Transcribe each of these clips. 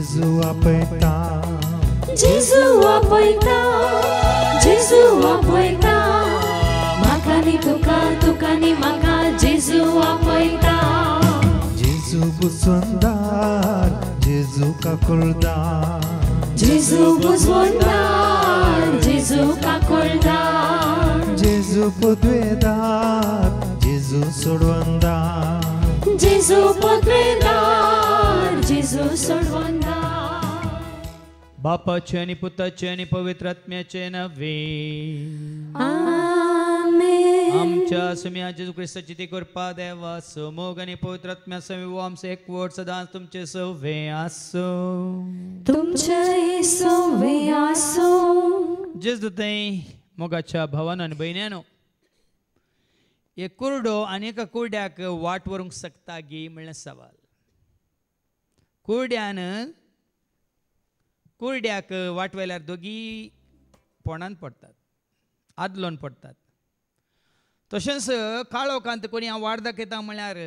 जेजू आपयता, जेजू आपयता, जेजू आपयता, म्हाका नी तुका, तुका नी म्हाका, जेजू आपयता. जेजू बुजवंदार, जेजू काकुळदार, जेजू बुजवंदार, जेजू काकुळदार, जेजू पदवेदार, जेजू सोडवंदार, जेजू पदवेदार, जेजू सोडवंदार. बापाचे आणि पुताचे आणि पवित्र आत्म्याचे नव्हे. आमेन. आमच्या सुम्या जेजू ख्रिस्ताची ती कृपा देवा समोग आणि पवित्र आत्म्या समीव आमचे एकवट सदां तुमचे सवे आसो. तुमचे सवे आसो. जेजू ते मोगाच्या भावान आणि बहिण्यानो, एक कुरडो आणि एका कुरड्याक वाट वरूंक शकता गी म्हणल्यार सवाल. कुरड्याक वाट व्हेल्यार दोगी पोंडान पडटात, आदलोन पडटात. तशेंच काळोखांत कोणी हांव वाट दाखयता म्हळ्यार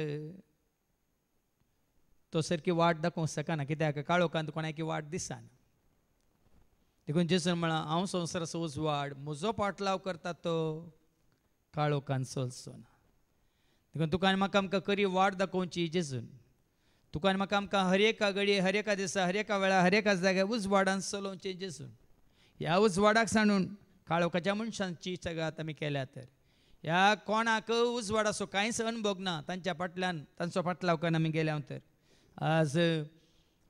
तो सारकी वाट दाखोवंक शकना, कित्याक काळोखांत कोणाकी वाट दिसना. देखून जेसून म्हळां हांव संवसाराचो उजवाड, म्हजो पाटलाव करता तो काळोखांत चलचो ना. देखून तुका आनी म्हाका आमकां खरी वाट दाखोवची जेजून. तुका आनी म्हाका आमकां हर एका घडये, हर एका दिसा, हर एका वेळार, हर एका जाग्यार उजवाडान चलोवचें जेजून. ह्या उजवाडाक सांडून काळोखाच्या मनशांची सगात आमी केल्या, तर ह्या कोणाक उजवाडाचो कांयच अनुभव ना, तांच्या फाटल्यान तांचो फाटलाव करून आमी गेल्या. तर आज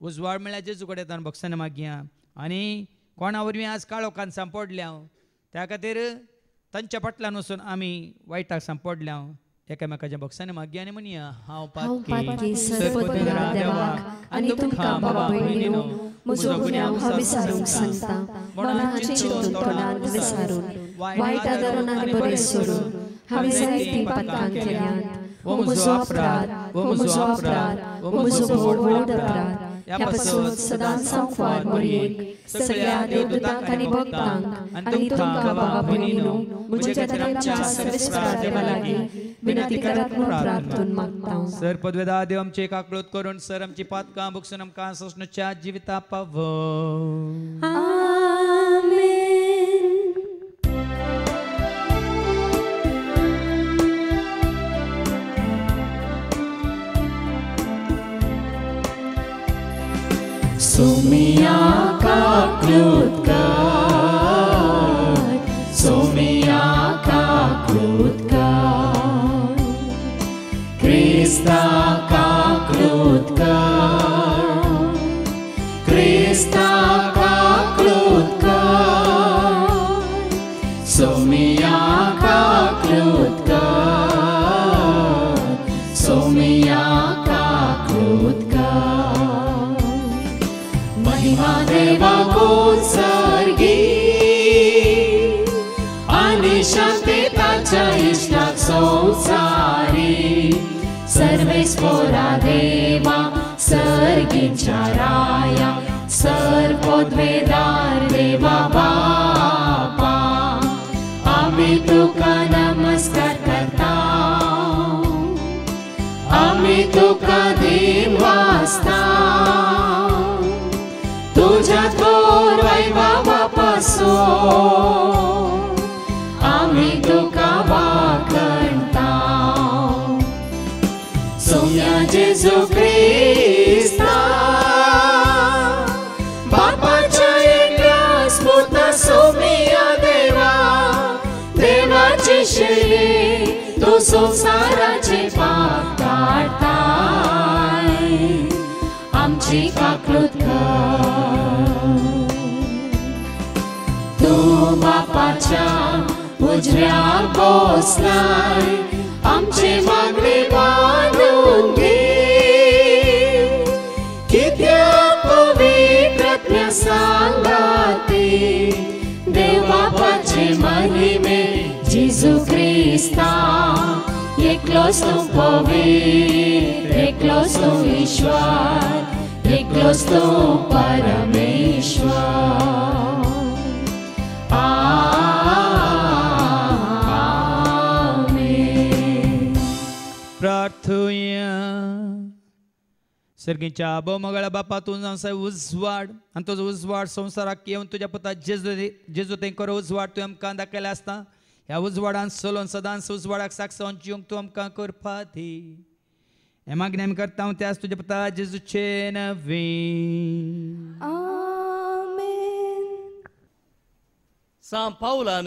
उजवाड म्हळ्यार जेजू कडेन ताण भक्सान मागया. आनी कोणा वरवीं आज काळोखान सांपडल्या, त्या खातीर तांच्या फाटल्यान वचून आमी वायटाक सांपडल्या. एकामेकाच्या भक्सान मागया आनी म्हणया, हांव पातकी सर्वोत्तरा देवाक आनी तुमकां भावा भयणीनो, म्हजो गुन्यांव हांव विसारूंक सांगता. मनाचे चिंतून तोंडांत विसारून, वायट आदारून आनी बरें सोडून, हांवें जायतीं पातकां केल्यात. हो म्हजो अपराध, हो म्हजो अपराध, हो म्हजो व्हड अपराध. ह्या पासून सदांच सांकवार मरयेक सगळ्या देवदूतांक आनी भक्तांक आनी तुमकां भावा भयणीनो, म्हज्या खातीर सर्वेस्परा देवा लागीं विनंती करात म्हणून प्रार्थून मागता. सर पदवेदार देव आमचे एक आकळोत करून सर आमची पातकां भुगसून आमकां ससणच्या जिविता पाव. आमेन. सोमिया काकृत कर, सोमिया काकृत कर, क्रिस्ता काकृत कर, क्रिस्ता काकृत कर, सोमिया काकृत कर, सोमिया काकृत कर. महिमा देवा उत्सर्गी आणि शांती ताच्या इष्टाक संसारी, सर्वेस्परा देवा सर्गीच्या राया, सर्वोद्वेदार देवा बापा, आम्ही तुका नमस्कार करता, आम्ही तुका दिन वाजता. तुझ्या थोर वैभवापासून आम्ही तुका वाखणता. सोम्या जेजू ख्रिस्ता, बापाच्या एकल्याच पुता सोमिया देवा, देवाची शैली तू संसाराचे पाप काढताय. आमची काकृत तू बापाच्या उजव्याक बसलाय, आमची मागणी बांधून घे. कित्याक पवित्र आत्म्या सांगाती, देव बापाचे महिमे जेजू ख्रिस्ता, एकलोच तू पवित्र, एकलोच तू ईश्वर, एकलोच तू परमेश्वर. आमेन. प्रार्थूया. सर्गीच्या बोमगळा बापा तू जावं उजवाड आनी तुजो उजवाड संवसाराक येवन तुज्या पुता जेजू ते करो उजवाड तुवें आमकां दाखयला आसता ह्या उजवाडान चलोवन सदांच उजवाडाक साक्षावन जिवंक तूं आमकां करपा दी हे मागणी आमी करता हांव त्याच तुज्या पुता जेजूचे नवी सांत पावलान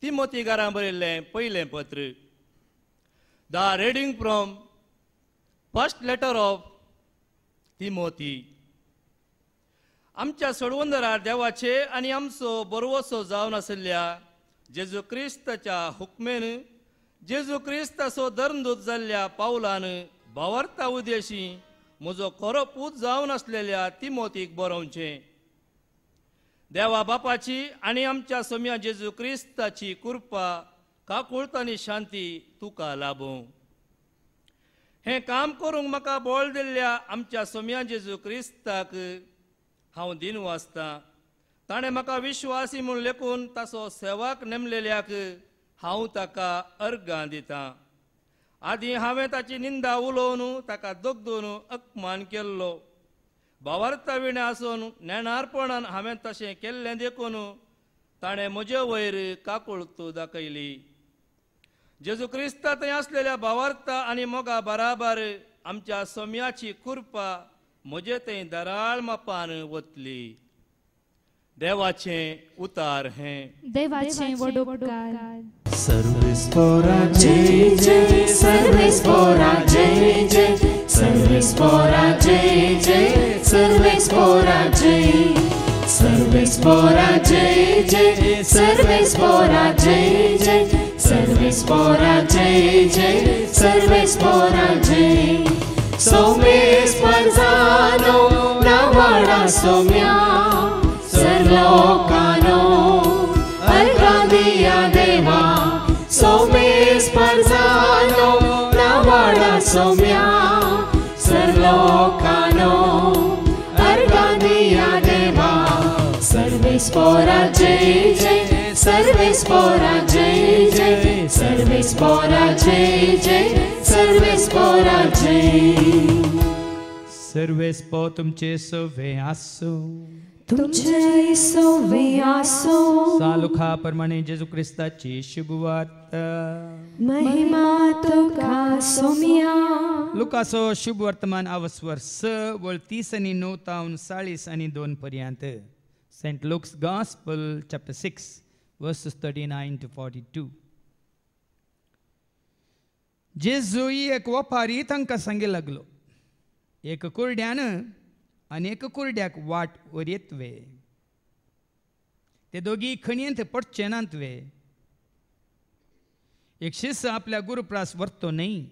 तिमोथीकारांक बरयल्लें पयलें पत्र the reading from first letter of Timothy आमच्या सोडवंदरार देवाचे आनी आमचो बरवसो जावन आशिल्ल्या जेजू क्रिस्ताच्या हुक्मेन जेजू क्रिस्ताचो धर्मदूत जाल्ल्या पावलान भावार्था उद्देशी म्हजो खरो पूत जावन आसलेल्या तिमोथीक बरोवचें देवा बापाची आनी आमच्या सोम्या जेजू क्रिस्ताची कृपा काकुळट आनी शांती तुका लाभूं हें काम करूंक म्हाका बळ दिल्ल्या आमच्या सोम्या जेजू क्रिस्ताक हांव दिनू आसता ताणें म्हाका विश्वासी म्हूण लेखून ताचो सेवाक नेमलेल्याक हांव ताका अर्गां दितां आदीं हांवें ताची निंदा उलोवन ताका दोगदून अपमान केल्लो भावार्था विणे आसून नेणारपणान हांवें तशें केल्लें देखून ताणें म्हजे वयर काकुळट दाखयली जेजू क्रिस्ता थंय आसलेल्या भावार्था आनी मोगा बराबर आमच्या सोम्याची कृपा म्हजे थंय दराळ मापान वतली देवाचें उतार हें देवाचें वडोपकार सर्वेस्पोरा जय जय सर्वेस्पोरा जय जय सर्वेस्पोरा जय जय सर्वेस्पोरा जय सर्वेस्पोरा जय जय सर्वेस्पोरा जय जय सर्वेस्पोरा जय जय सर्वेस्पोरा जय सोमेस्पर जानो नावाडा सोम्या सर्वलोकानो अर्गादिया देवा सोमेस्पर जानो नावाडा सोम्या सर्वलोकानो अर्गादिया देवा सर्वेस्पोरा जय जय सर्वेस्पोरा जय जय सर्वेस्पोरा जय जय सर्वेस्पोरा जय सर्वेस्पो तुमचे सवे आसो तुमचे सोवे आसो सालुखा प्रमाणे जेजू क्रिस्ताची शुभवार्ता महिमा तुका सोम्या लुकासो शुभ वर्तमान अवस्वर 30 आणि 9 तावन 40 आणि 2 पर्यंत Saint Luke's gospel chapter 6 verses 39 to 42 जेजू एक वपारी तांकां सांगे लागलो एक कुरड्यान आनी एक कुरड्याक वाट वरयतवे ते दोगी खणयेंत पडचे नातवे एक शिष्य आपल्या गुरुप्रास व्हरतो न्ही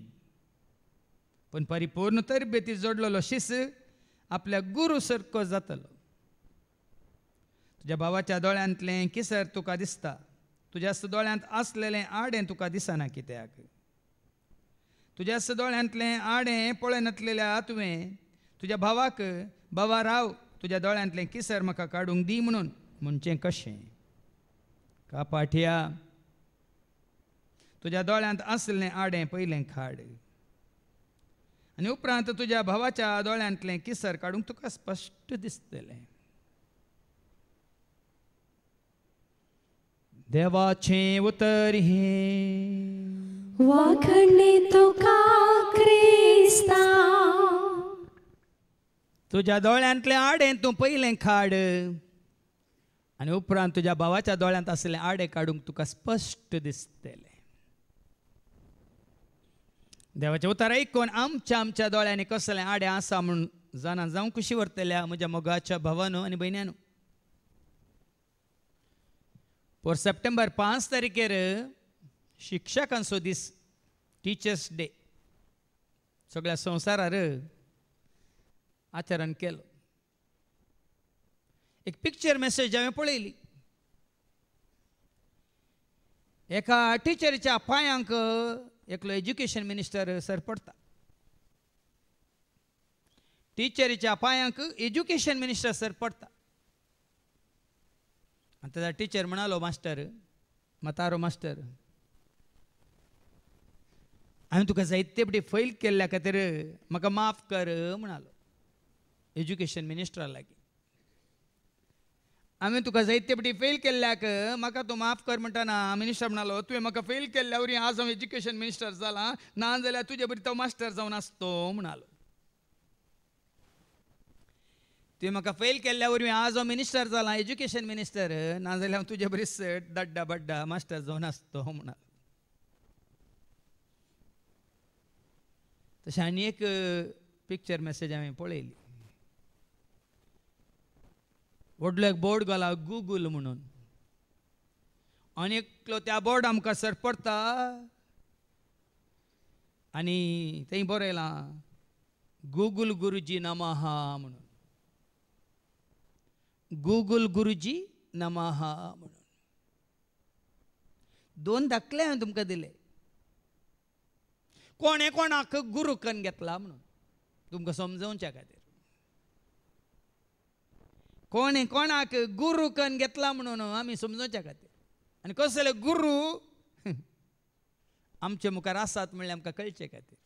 पण परिपूर्ण तरबेती जोडलेलो शिष्य आपल्या गुरू सारको जातलो तुज्या भावाच्या दोळ्यांतलें किसर तुका दिसता तुज्या दोळ्यांत आसलेलें आडें तुका दिसना कित्याक तुज्या दोळ्यांतलें आडें पळयनातलेल्या तुवें तुज्या भावाक बाबा राव तुज्या दोळ्यांतलें किसर म्हाका काडूंक दी म्हणून म्हणचें कशें कापाठिया तुज्या दोळ्यांत आसलेलें आडें पयलें खाड आनी उपरांत तुज्या भावाच्या दोळ्यांतलें किसर काडूंक तुका स्पश्ट दिसतलें देवाचें उतर हें वाखणी तुका क्रिस्ता तुज्या दोळ्यांतलें आडें तूं पयलें खाड आनी उपरांत तुज्या भावाच्या दोळ्यांत आसलेलें आडें काडूंक तुका स्पश्ट दिसतलें देवाचें उतर आयकून आमच्या दोळ्यांनी कसलें आडें आसा म्हूण जाणा जावं कशी व्हरतल्या म्हज्या मोगाच्या भावानो आनी भयण्यानो पर सप्टेंबर 5 तारखेर शिक्षकांचो दीस टिचर्स डे सगळ्या संवसारार आचरण केलो एक पिक्चर मेसेज हांवें पळयली एका टिचरीच्या पांयांक एकलो एज्युकेशन मिनिस्टर सर पडता टिचरीच्या पांयांक एज्युकेशन मिनिस्टर सर पडता आनी ताचा टिचर म्हणालो मास्टर मतारो मास्टर हांवें तुका जायते फावटी फैल केल्ल्या खातीर म्हाका माफ कर म्हणालो एज्युकेशन मिनिस्टरा लागीं हांवें तुका जायते फावटी फेल केल्ल्याक म्हाका तूं माफ कर म्हणटाना मिनिस्टर म्हणलो तुवें म्हाका फेल केल्ल्या वरी आज हांव एज्युकेशन मिनिस्टर जाला नाजाल्यार तुजे बरी तो मास्टर जावन आसतो म्हणालो. तुवें म्हाका फेल केल्ल्या वरी आज हांव मिनिस्टर जाला एज्युकेशन मिनिस्टर नाजाल्यार हांव तुजे बरी दड्डा बड्डा मास्टर जावन आसतो म्हणालो. तशें आनी एक पिक्चर मेसेज हांवें पळयली. व्हडलो एक बोर्ड घाला गुगल म्हणून आनी एकलो त्या बोर्ड आमकां सर पडटा आनी थंय बरयलां गुगल गुरुजी नमहा म्हणून. गुगल गुरुजी नमहा म्हणून 2 दाखले हांवें तुमकां दिले. कोणे कोणाक गुरू करून घेतला म्हणून तुमकां समजोवच्या खातीर. कोणे कोणाक गुरू करून घेतला म्हणून आमी समजोवच्या खातीर. आनी कसले गुरू आमचे मुखार आसात म्हणल्यार आमकां कळचे खातीर.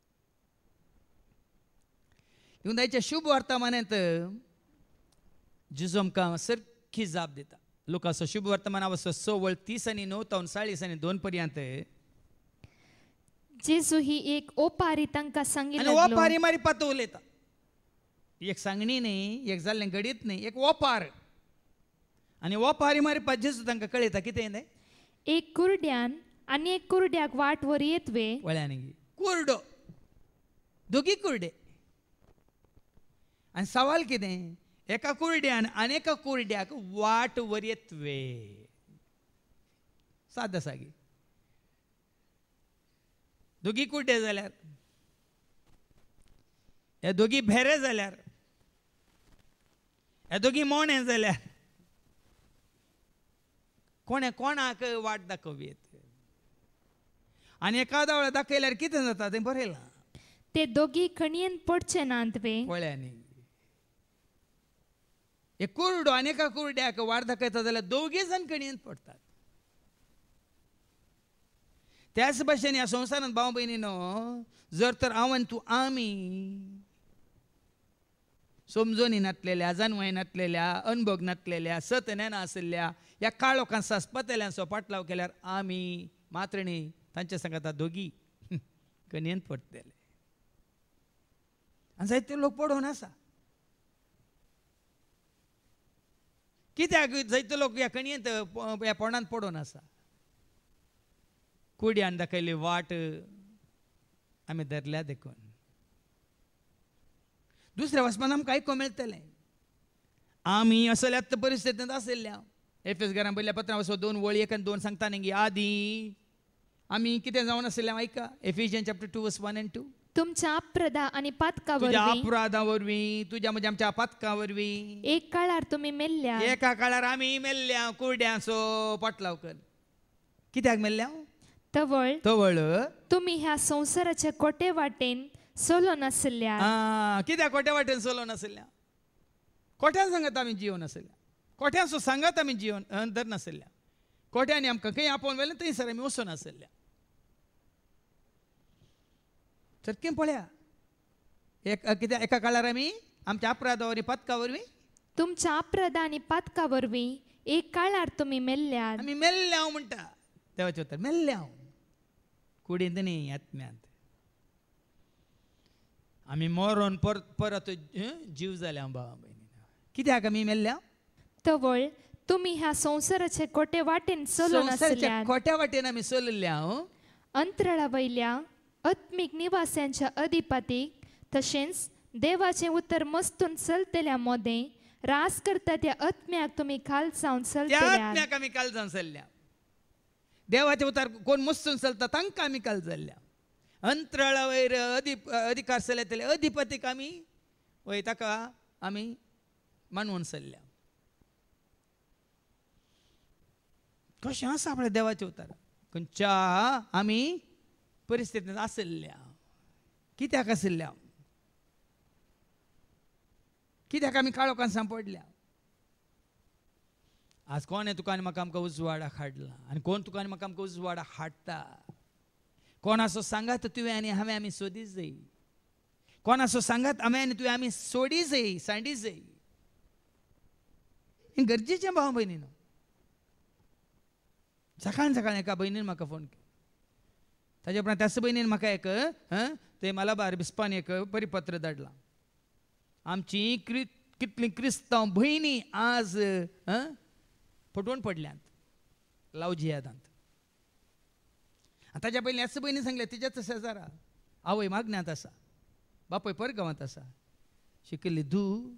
युदाच्या शुभ वर्तमानांत जेजू आमकां सारकी जाप दिता. लुकाचो शुभ वर्तमानाचो 6:30 आनी 9:40 आनी 2 पर्यंत जेजू ही एक ओपारी तांकां सांगी आनी लागलो. ओपारी मारी पातो उलयता. एक सांगणी न्ही एक जाल्लें घडीत न्ही एक ओपार आनी ओपारी मारी पात जेजू तांकां कळयता कितें न्ही. एक कुरड्यान आनी एक कुरड्याक वाट वर येतवे. वळ्यानी कुरडो दोगी कुरडे आनी सवाल कितें एका कुरड्यान आनेका कुरड्याक वाट वर येतवे. साद सागी दोगी कुरडे जाल्यार हे दोगी भेरे जाल्यार हे दोगी मोणे जाल्यार कोणे कोणाक वाट दाखोवीत. आनी एकादा वेळा दाखयल्यार कितें जाता तें बरयलां. ते दोगी खणयेन पडचे नात वे. पळयांनी एक कुरडो आनी एका कुरड्याक वाट दाखयता जाल्यार दोगी जाण कणयेन पडटात. त्याच भाशेन ह्या संवसारांत भाव भयणीनो जर तर हांव आनी तूं आमी समजोनी नातलेल्या जानवाय नातलेल्या अनुभव नातलेल्या सत नेना आशिल्ल्या ह्या काळोखान सासपतल्यांचो पाटलाव केल्यार आमी मात्रणी तांचे सांगाता दोगी कणयेन पडटले. आनी जायते लोक पडोवन आसा. कित्याक जायते लोक ह्या कणयेंत ह्या पोंडांत पडोवन आसा. कुड्यान दाखयली वाट आमी धरल्या देखून. दुसऱ्या वचपान आमकां आयको मेळटलें आमी असल्यात परिस्थितींत आशिल्ल्या. एफेसकारांक बरयल्या पत्रां वचो 2 वळी 1 आनी 2 सांगता न्ही आदी आमी कितें जावन आशिल्लें आयका. एफिशियन चॅप्टर 2:1 and 2. तुमच्या अपराधा आणि पातका तुज्या वरवीं अपराधा वरवीं तुज्या म्हणजे आमच्या पातका वरवीं एक काळार तुम्ही मेल्ल्या. एका काळार आमी मेल्ल्या कुरड्यांचो पाटलाव कर. कित्याक मेल्ल्या तवळ तवळ तुम्ही ह्या संसाराच्या कोटे वाटेन सोलो नासल्या. कित्याक कोट्या वाटेन चलो नासल्या. कोट्यान सांगत आमी जिवन नासल्या. कोट्यांचो सांगत आमी जिवन धर नासल्या. कोट्यांनी आमकां खंय आपोवन व्हेलें थंयसर आमी वचूं नासल्या. सारकें पळया कित्याक एका काळार आमी आमच्या अपराधा वरवीं पातका वरवीं तुमच्या अपराधा आणि पातका वरवीं एक काळार तुम्ही मेल्ल्या. आमी मेल्ल्या म्हणटा देवाचे उतर मेल्ल्या कुडींत न्ही आत्म्यांत. आमी मरोन परत जीव जाल्या भावा भयणी. कित्याक आमी मेल्ल्या. तवळ तुम्ही ह्या संसाराचे कोटे वाटेन सोलो नासल्या. खोट्या वाटेन आमी चलल्या. अंतराळा वयल्या आत्मीक निवास्यांच्या अधिपतीक तशेंच देवाचे उतर मस्तून चलतल्या मोदें रास करता त्या आत्म्याक तुम्ही काल जावन त्या चलतल्या. आत्म्याक आमी काल जावन चलल्या. देवाचे उतार कोण मस्तून चलता तांकां आमी काल जाल्ल्या. अंतराळा वयर अधिकार चलयतले अधिपतीक आमी वय ताका आमी मानवून चलल्या. कशें आसा आपल्या देवाचे उतार खंयच्या आमी परिस्थितींत आशिल्ल्या. कित्याक आशिल्ल्या. कित्याक आमी काळोखान सांपडल्या. आज कोणे तुका आनी म्हाका आमकां उजवाडाक हाडला आनी कोण तुका आनी म्हाका आमकां उजवाडाक हाडटा. कोणाचो सांगात तुवें आनी हांवें आमी सोदीत जाय. कोण असो सांगात आम्ही सोडी जाई सांडी जाई हे गरजेचें भाव भयणीनो. सकाळ एका भयणीन म्हाका फोन केलो. ताच्या उपरांत त्याच भयणीन म्हाका एक ते मलाबार बिस्पान एक परिपत्र धाडलां. आमची कितली क्रिस्तांव भयणी आज फटवून पडल्यात लव जिहादांत. ताच्या पयलीं ह्याच भयणी सांगले तिच्याच शेजारा आवय मागण्यांत आसा, बापूय परगांवांत आसा, शिकिल्ली धूव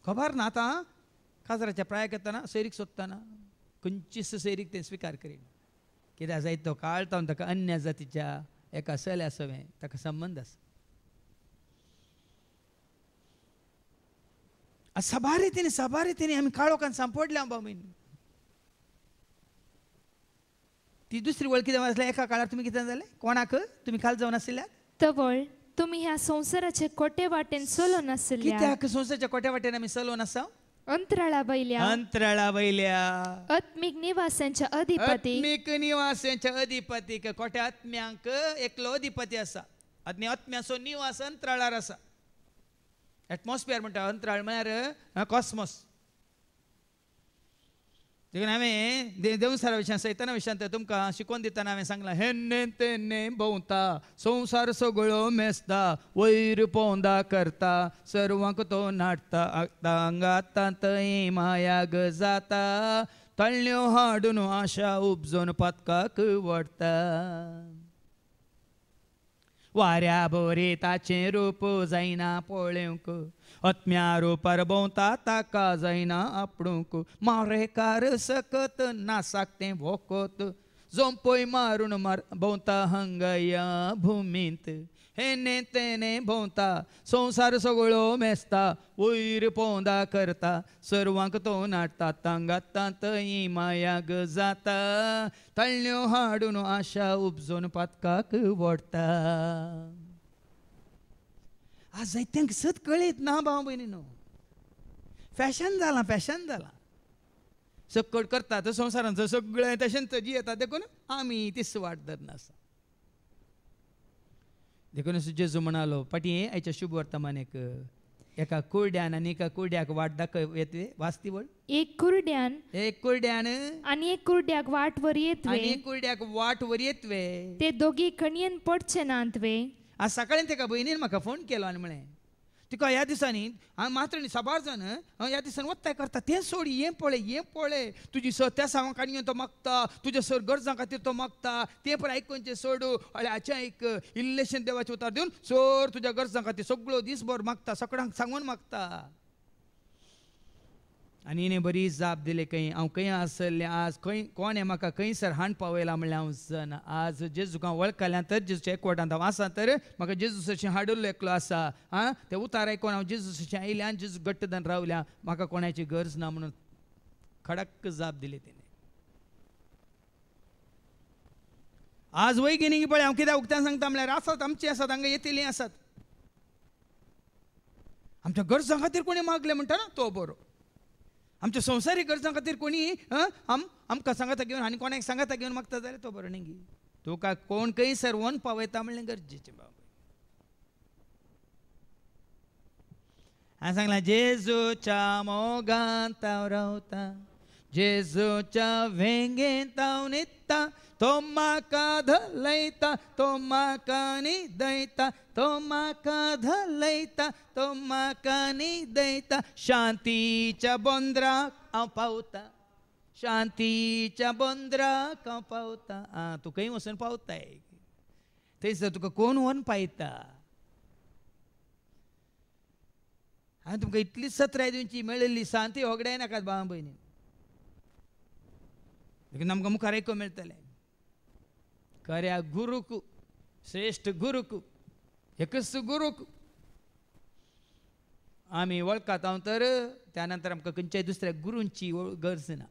खबर ना. आतां काजराच्या प्रायाक येताना सैरीक सोदताना खंयचीच सैरीक तें स्विकार करिना. कित्याक जायत तो काळ तावन ताका अन्य जातीच्या एका चल्या सवें ताका संबंद आसा. सभा रितींनी आमी काळोखान सांपडल्या बाबा. ती दुसरी वळ कितें वाचल्या एका काळार तुमी कितें जालें कोणाक तुमी काल जावन आशिल्ल्यात तवळ तुम्ही ह्या संसाराचे कोटे वाटेन चलो नासल्या. कित्याक संसाराच्या कोट्या वाटेन आमी चलोवन आसा. अंतराळा वयल्या आत्मिक निवासांच्या अधिपतीक कोट्या आत्म्यांक एकलो अधिपती आसा. आनी आत्म्याचो निवास अंतराळार आसा. एटमॉस्फियर म्हणटा अंतराळ म्हळ्यार कॉस्मॉस. देखून हांवें देवसारा विशयां सैताना विशयां तुमकां शिकोवन दितना हांवें सांगलां हेन्ने तेन्ने भोंवता संवसार सगळो मेस्ता वयर पोंदा करता सर्वांक तो नाटता आंगाता थंय मायाग जाता तळण्यो हाडून आशा उपजोन पदकाक वडता. वाऱ्या बोरी ताचें रूप जायना पळोवंक आत्म्या रुपार भोंवता ताका जायना आपणूक मारेकार सकत नासाक तें भोकोत जोंपय मारून भोंवता हंगया भुमींत हेने तेने भोंवता संसार सगळो मेस्ता वयर पोंदा करता सर्वांक तो नाटता तांगाता थंय मायाग जाता तळण्यो हाडून आशा उपजोन पदकाक वडता. आज जायत्यांक सत कळीत ना भाव भयणीनो. फॅशन जाला सकट करतात संवसारांचो सगळें तशेंच जियेतात देखून आमी तीच वाट धरना आसा. देखून जेजू म्हणालो पाटी आयच्या शुभ वर्तमानेक एका कुरड्यान आनी एका कुरड्याक वाट दाखय येतवे वाचती वळ. एक कुरड्यान आनी एक कुरड्याक वाट वर येतवे ते दोगी कणयेन पडचे नांतवे. आज सकाळीं तेका भयणीन म्हाका फोन केलो आनी म्हळें तुका ह्या दिसांनी मात्र न्ही साबार जाण ह्या दिसांनी वत्ताय करता तें सोड हें पळय तुजी सर त्या सांग काणयो तो मागता तुज्या सर गरजां खातीर तो मागता तें पळय आयकोनचें सोडू हाचें एक इल्लेशें देवाचें उतार दिवन सर तुज्या गरजां खातीर सगळो दिसभर मागता सगळ्यांक सांगून मागता. आनी इणें बरी जाप दिली खंय हांव खंय आसलें आज खंय कोण हें म्हाका खंयसर हांड पावयला म्हणल्यार हांव जाणा. आज जेजूक हांव वळखल्यां तर जेजूच्या एकवटांत हांव आसा तर म्हाका जेजूसाचें हाडून एकलो आसा तें उतार आयकोन हांव जेजूसाचें आयलें आनी जेजू घट्ट धरून रावल्या म्हाका कोणाची गरज ना म्हणून खडक्क जाप दिली तेणें. आज वैगिनी पळय हांव कित्याक उक्त्यान सांगता म्हणल्यार आसात आमची आसात हांगा येतलीं आसात. आमच्या गरजां खातीर कोणी मागलें म्हणटा ना तो बरो. आमच्या संवसारीक गरजां खातीर कोणी आमकां सांगाता घेवन आनी कोणाक सांगाता घेवन मागता जाल्यार तो बरो न्ही. तुका कोण खंयसर वन पावयता म्हणलें गरजेचें बाबा. हांवें सांगलां जेजूच्या मोगांत हांव रावता जेजूच्या वेंगेंत हांव न्हिदता तो म्हाका धलयता तो म्हाका न्हिदयता तो म्हाका धलयता तो म्हाका न्हिदयता शांतीच्या बोंद्राक हांव पावता शांतीच्या बोंद्राक हांव पावता. तूं खंय वचून पावताय थंयसर तुका कोण व्हरून पायता. हांवें तुमकां इतली सत्राय दिवची मेळिल्ली शांती होगडाय नाकात भावा भयणी. देखून आमकां मुखार आयको मेळटलें खऱ्या गुरूक श्रेष्ठ गुरूक एकच गुरूक आमी वळखात हांव तर त्या नंतर आमकां खंयच्याय दुसऱ्या गुरूंची गरज ना.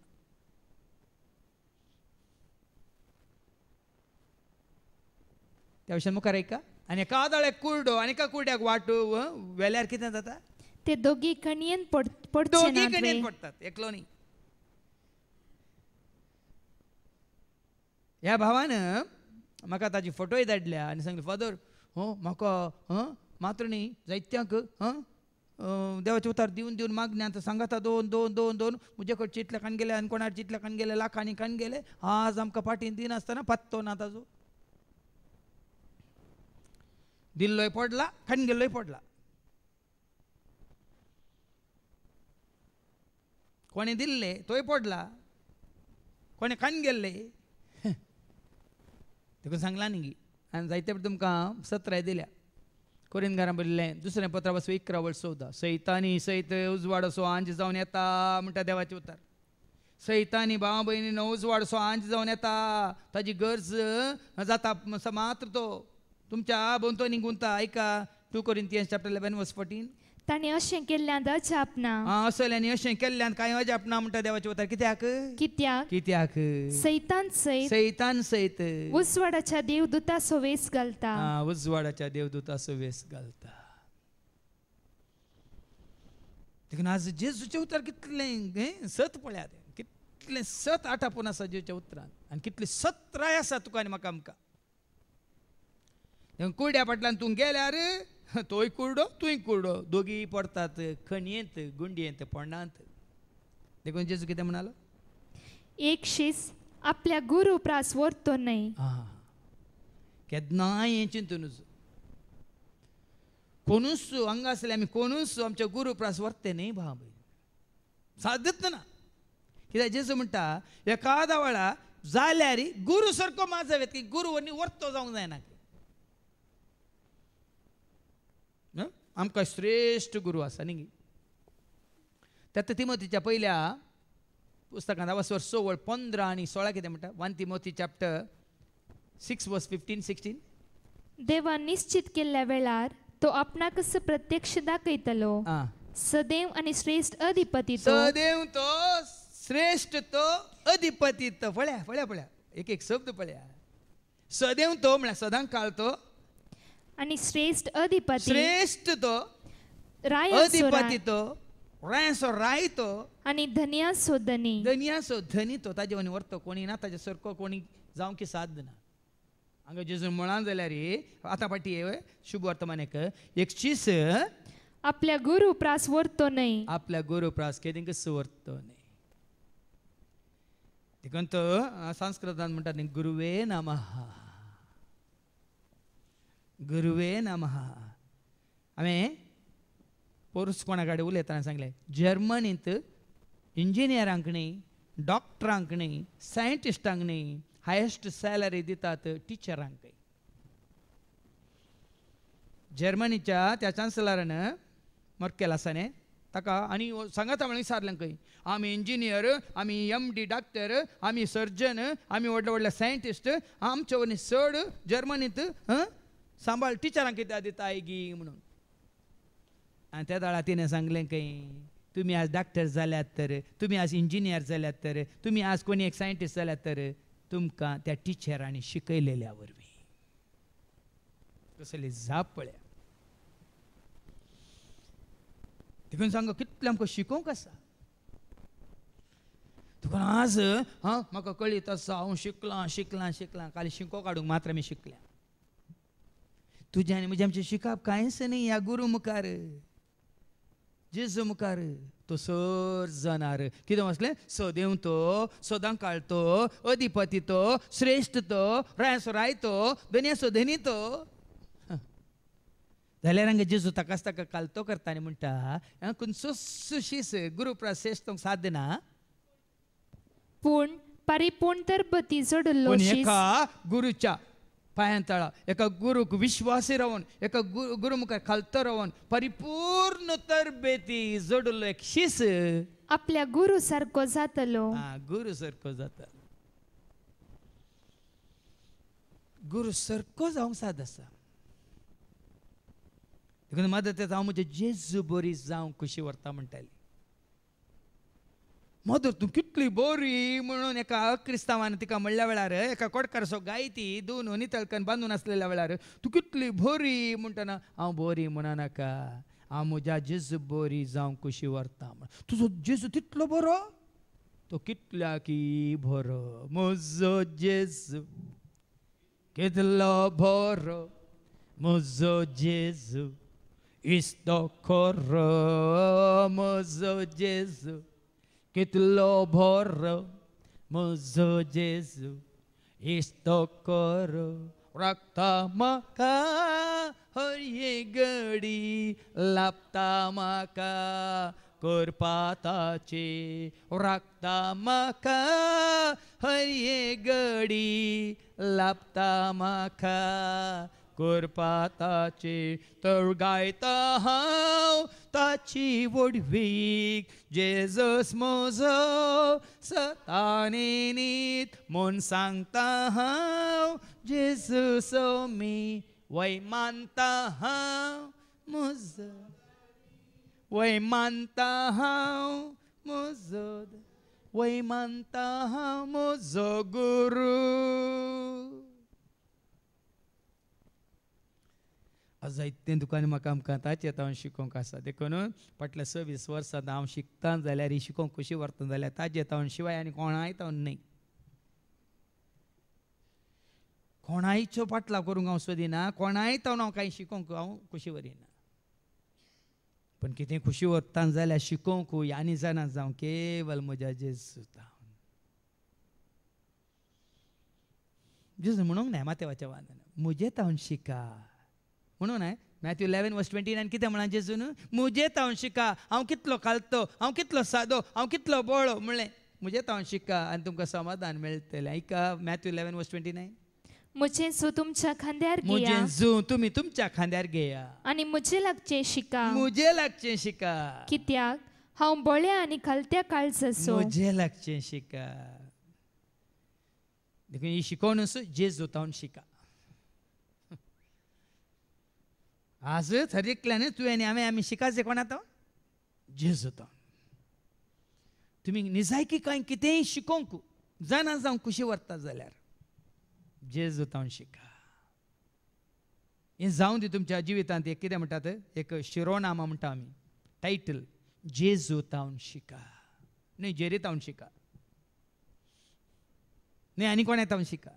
त्या विशयान मुखार आयका. आनी एका आदाळ्याक कुरडो आनी एका कुरड्याक वाटो वेल्यार कितें जाता ते दोगी कणयेन पडटात एकलो न्ही. ह्या भावान म्हाका ताजी फोटोय धाडल्या आनी सांगले फादर म्हाका मात्र न्ही जायत्यांक देवाचे उतार दिवन दिवन मागण्या आतां सांगाता दोन दोन दोन दोन म्हजे कडचे इतले कान गेले आनी कोणाचे इतले कान गेले लाखांनी कान गेले आज आमकां फाटीन दिनासतना पत्तो ना ताजो दिल्लोय पडला कान गेल्लोय पडला कोणी दिल्ले तोय पडला कोणी कान गेल्ले देखून सांगला न्ही आनी जायते तुमकां 17 दिल्या कोरिंदकारां बरयल्लें दुसरें पत्र 11:14 सैतानी सैत उजवाड असो आंज जावन येता म्हणटा देवाचे उतार सैतानी भावा भयणीनो उजवाड असो आंज जावन येता ताजी गरज जाता मात्र तो तुमच्या भोंवतणी गुंता ऐका 2 Corinthians chapter 11:14 ताणें अशें केल्ल्यान अजाप ना असल्यानी अशें केल्ल्यान कांय अजाप ना म्हणटा देवाचे उतार कित्याक कित्याक सैतान सैत उजवाडाच्या देवदूताचो वेस घालता उजवाडाच्या देवदूताचो वेस घालता देखून आज जेजूचे उतर कितलें सत पळयात कितलें सत आटापून आसा जेजूच्या उतरान आनी कितली सत्राय आसा तुका आनी म्हाका आमकां कुरड्या फाटल्यान तूं गेल्यार तोय कुरडो तुय कुरडो दोगी पडतात खणयेंत गुंडयेंत पोंडांत देखून जेजू कितें म्हणालो एक शीस आपल्या गुरू प्रास व्हरतो न्हय केन्नाय हें चिंतून कोणूच हांगा आसले आमी कोणूच आमच्या गुरू प्रास व्हरते न्ही भाव सादच ना कित्याक जेजू म्हणटा एकादा वेळा जाल्यार गुरू सारको माजवेत की गुरू व्हरतो जावंक जायना आमकां श्रेष्ठ गुरू आसा न्ही तें तिमोथीच्या पयल्या पुस्तकांत 16 आनी 16 कितें म्हणटा 1 Timothy chapter 6:15-16 देवान निश्चित केल्ल्या वेळार तो आपणाकच प्रत्यक्ष दाखयतलो सदैव आनी श्रेष्ठ अधिपती सदैव तो श्रेष्ठ तो अधिपती तो पळया एक शब्द पळया सदैव तो म्हळ्यार सदांच काळ तो आणि श्रेष्ठ अधिपती तो अधिपती तो रायसो राय तो आणि धन्यासो धनी तो ताजे वनी व्हरतो कोणी ना ताजे सारको कोणी जावं की साध्य ना हांगा जेजू म्हणान जाल्यार आतां फाटी शुभ वर्तमानेक एक चीस आपल्या गुरू प्रास व्हरतो न्हय आपल्या गुरू प्रास केदींक व्हरतो न्हय देखून तो संस्कृतान म्हणटात न्ही गुरुवे नमः गुरुवे नमः हांवें पोरुस कोणा कडेन उलयतना सांगलें जर्मनींत इंजिनियरांक न्ही डॉक्टरांक न्ही सायंटिस्टांक न्ही हायेस्ट सॅलरी दितात टिचरांक जर्मनीच्या त्या चान्सलरान मर्केल आसा न्ही ताका आनी सांगाता म्हणून विचारलें खंय आमी इंजिनियर आमी MD डॉक्टर आमी सर्जन आमी व्हडले व्हडले सायंटिस्ट आमचे वनी चड जर्मनींत सांबाळ टिचरांक कित्याक दिता गी म्हणून आनी त्या दाळा तिणें सांगलें खंय तुमी आज डॉक्टर जाल्यात तर तुमी आज इंजिनियर जाल्यात तर तुमी आज कोणी एक सायंटिस्ट जाल्यात तर तुमकां त्या टिचरांनी शिकयलेल्या वरवीं कसली जाप पळया देखून सांगो कितलें आमकां शिकोवंक आसा देखून आज म्हाका कळीत आसा हांव शिकलां खाली शिको काडूंक मात्र आमी शिकल्या तुज्या आनी म्हजें आमचें शिकप कांयच न्ही ह्या गुरू मुखार जेजू मुखार तो सर जाणार कितें वचलें सदैव तो सदां काळ तो अधिपती तो श्रेष्ठ तो रायसो राय तो धन्यासो धनी तो जाल्यार हांगा जेजू ताकाच ताका कालतो करता आनी म्हणटा सुशीस गुरू श्रेष्ठ साध्य ना पूण परिपूर्ण तरबती जोडलो एका गुरूच्या पांयांतळा एका गुरूक विश्वासी रावन एका गुरू मुखार खालतो रावन परिपूर्ण तरबेती जोडलो एक शीस आपल्या गुरू सारको जातलो गुरू सारको जाता गुरू सारको जावंक साद आसा देखून मदत हांव म्हजे जेजू बरी जावंक कशी व्हरता म्हणटाली मदर तूं कितली बरी म्हणून एका क्रिस्तांवान तिका म्हणल्या वेळार एका कोडकारसो गायती दोन नितळकन बांदून आसलेल्या वेळार तूं कितली बरी म्हणटना हांव बरी म्हणनाका हांव म्हज्या जेजू बरी जावंक कशी व्हरता तुजो जेजू तितलो बरो तो कितल्या की बरो म्हजो जेजू कितलो बरो म्हजो जेजू इस्तो खरो म्हजो जेजू कितलो बरो म्हजो जेजू इस्तो खरो राखता म्हाका हर एक घडी लाभता म्हाका करपाताचे राखता म्हाका हर एक घडी लाभता म्हाका करपाताचे तर गायता हांव ताची वडवीक जेजस म्हजो सताने नीत म्हूण सांगता हांव जेजूस मी वय मानता हांव म्हजो वय मानता हांव म्हजो वय मानता हांव म्हजो गुरू जायते दुकान म्हाका आमकां ताचे हांव शिकोवंक आसा देखून फाटल्या 26 वर्सां हांव शिकता जाल्यार ही शिकोवंक कशी व्हरता जाल्यार ताजे तावन शिवाय आनी कोणाय तावन न्ही कोणायचो पाटलाव करूंक हांव सोदिना कोणाय तावन हांव कांय शिकोवंक हांव कशी व्हरिना पण कितें खुशी व्हरता जाल्यार शिकोवंकूय आनी जाणा जावं केवल म्हज्या जेजू जेजू म्हणूंक न्हय मातेवाच्या वादान म्हजे तावन शिका म्हणून न्हय मॅथ्यू 11:29 कितें म्हणा जेजून म्हजे तावन शिका हांव कितलो खालतो हांव कितलो सादो हांव कितलो बोळो म्हणलें म्हजे तावन शिका आनी तुमकां समाधान मेळटलें ऐका मॅथ्यू 11:29 म्हजें जू तुमच्या खांद्यार घेया म्हजें जू तुमी तुमच्या खांद्यार घेया आनी म्हजे लागचें शिका म्हजे लागचें शिका कित्याक हांव बोळ्या आनी खालत्या काळजाचो म्हजे लागचें शिका देखून ही शिकोवणूच जेजू तावन शिका आज थरयतल्यान तुवें हांवें आमी शिकायचें कोणा तो जेजू तावन तुमी निजायकी कांय कितेंय शिकोवंक जाणा जावं कशी व्हरता जाल्यार जेजू तावन शिका हें जावं दी तुमच्या जिवितांत एक कितें म्हणटात एक शिरोनामा म्हणटा आमी टायटल जेजू तावन शिका न्हय जेरी तावन शिका न्हय आनी कोणा तावन शिका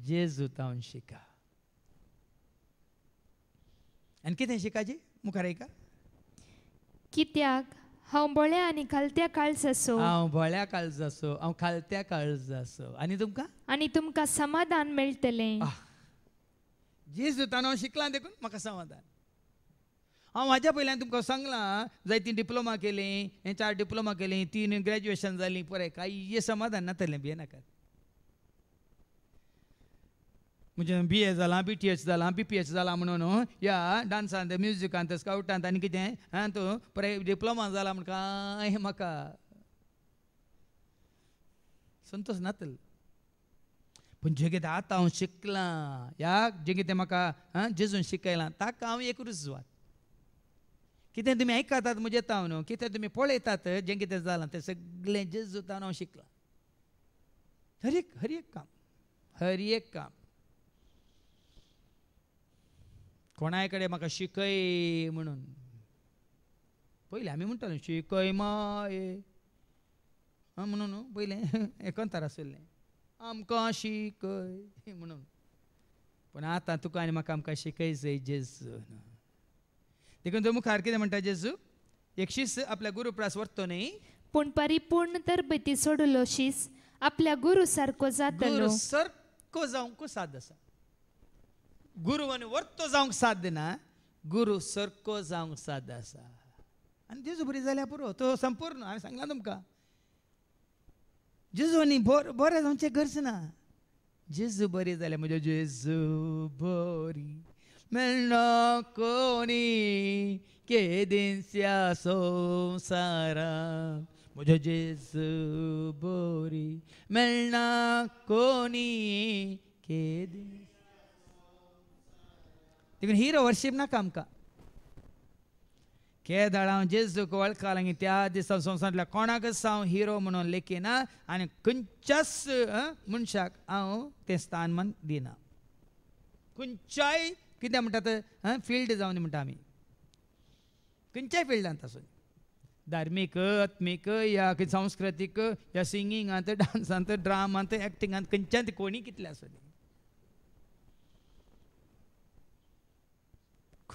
जेजू तावन शिका आनी कितें शिकाची मुखार ऐका कित्याक हांव बोळ्या आनी खालत्या काळजाचो हांव बोळ्या काळजाचो हांव खालत्या काळजाचो आनी तुमकां समाधान मेळटलें जेजू तावन हांव शिकलां देखून म्हाका समाधान हांव हाज्या पयल्यान तुमकां सांगलां जायती डिप्लोमा केली 4 डिप्लोमा केली 3 ग्रॅज्युएशन जाली पळय कांय समाधान नातलें भियेनाकात म्हणजे BA जाला BTH जाला BPH जाला म्हणून ह्या डान्सांत म्युजिकांत स्काउटांत आनी कितें तूं पळय डिप्लोमा जाला म्हण कांय म्हाका संतोश नातलो पूण जें कितें आतां हांव शिकलां ह्या जें कितें म्हाका जेजून शिकयलां ताका हांव एक रुजवात कितें तुमी आयकतात म्हजें तावन कितें तुमी पळयतात जें कितें जालां तें सगळें जेजू तावन हांव शिकलां हर एक काम कोणाय कडेन म्हाका शिकय म्हणून पयलीं आमी म्हणटालीं शिकय माये म्हणून पयलें एकंतर आसलें आमकां शिकय म्हणून पूण आतां तुका आनी म्हाका आमकां शिकय जाय जेजू देखून तो मुखार कितें म्हणटा जेजू एक शीस आपल्या गुरुप्रास व्हरतो न्ही पूण परिपूर्ण तरबेती सोडलो शीस आपल्या गुरू सारको जातलो सारको जावंक साद आसा गुरू आनी वर्तो जावंक साद ना गुरू सारको जावंक साद आसा आनी जेजू बरी जाल्यार पुरो तो संपूर्ण हांवें सांगलां तुमकां जेजू आनी बरें जावचें गरज ना जेजू बरी जाल्यार म्हज्यो जेजू बरी मेळना कोणी केदींच्या संवसारांत म्हज्यो जेजू बरी मेळना कोणी केदी देखून हिरो वर्शीप नाका आमकां केदाळ हांव जेजूक वळखलां त्या दिसा संवसारांतल्या कोणाकच हांव हिरो म्हणून लेखिना आनी खंयच्याच मनशाक हांव तें स्थान मान दिना खंयच्याय कितें म्हणटात फिल्ड जावन म्हणटा आमी खंयच्याय फिल्डांत आसूं धार्मीक आत्मीक या सांस्कृतीक या सिंगिंगांत डान्सांत ड्रामांत एक्टिंगांत खंयच्यात कोणी कितले आसूं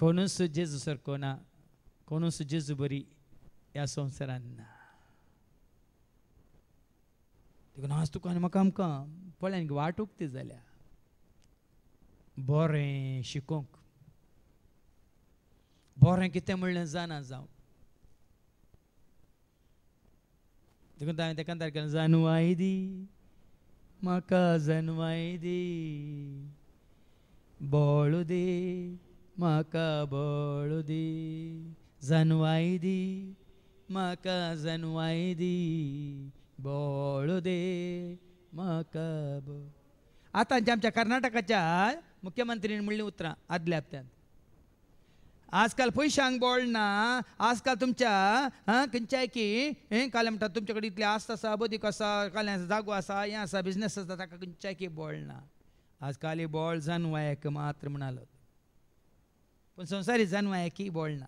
कोणूच जेजू सारको ना, कोणूच जेजू बरी ह्या संवसारान ना. देखून आज तुका आनी म्हाका आमकां पळय वाट उक्ती जाल्या बरें शिकोंक, बरें कितें म्हणलें जाणा जावं. देखून हांवें तेका केलें जानवाय दी म्हाका जानवाय दी, बोळ दे म्हाका बोळ दे, जानवाय दी म्हाका जानवाय दी, बोळ दे म्हाका बोळ. आतांच्या आमच्या कर्नाटकाच्या मुख्यमंत्रीन म्हणली उतरां आदल्या हप्त्यात, आजकाल पयशांक बोळ ना, आजकाल तुमच्या खंयच्याय की काले म्हणटात तुमचे कडेन इतले आस्त आसा, बदीक आसा, काल्यां जागो आसा, हें आसा, बिजनेस आसा, ताका खंयच्याय की बोळ ना. आजकाल बोळ जानवायक मात्र म्हणालो, पूण संवसारी जानवायकी बोळ ना.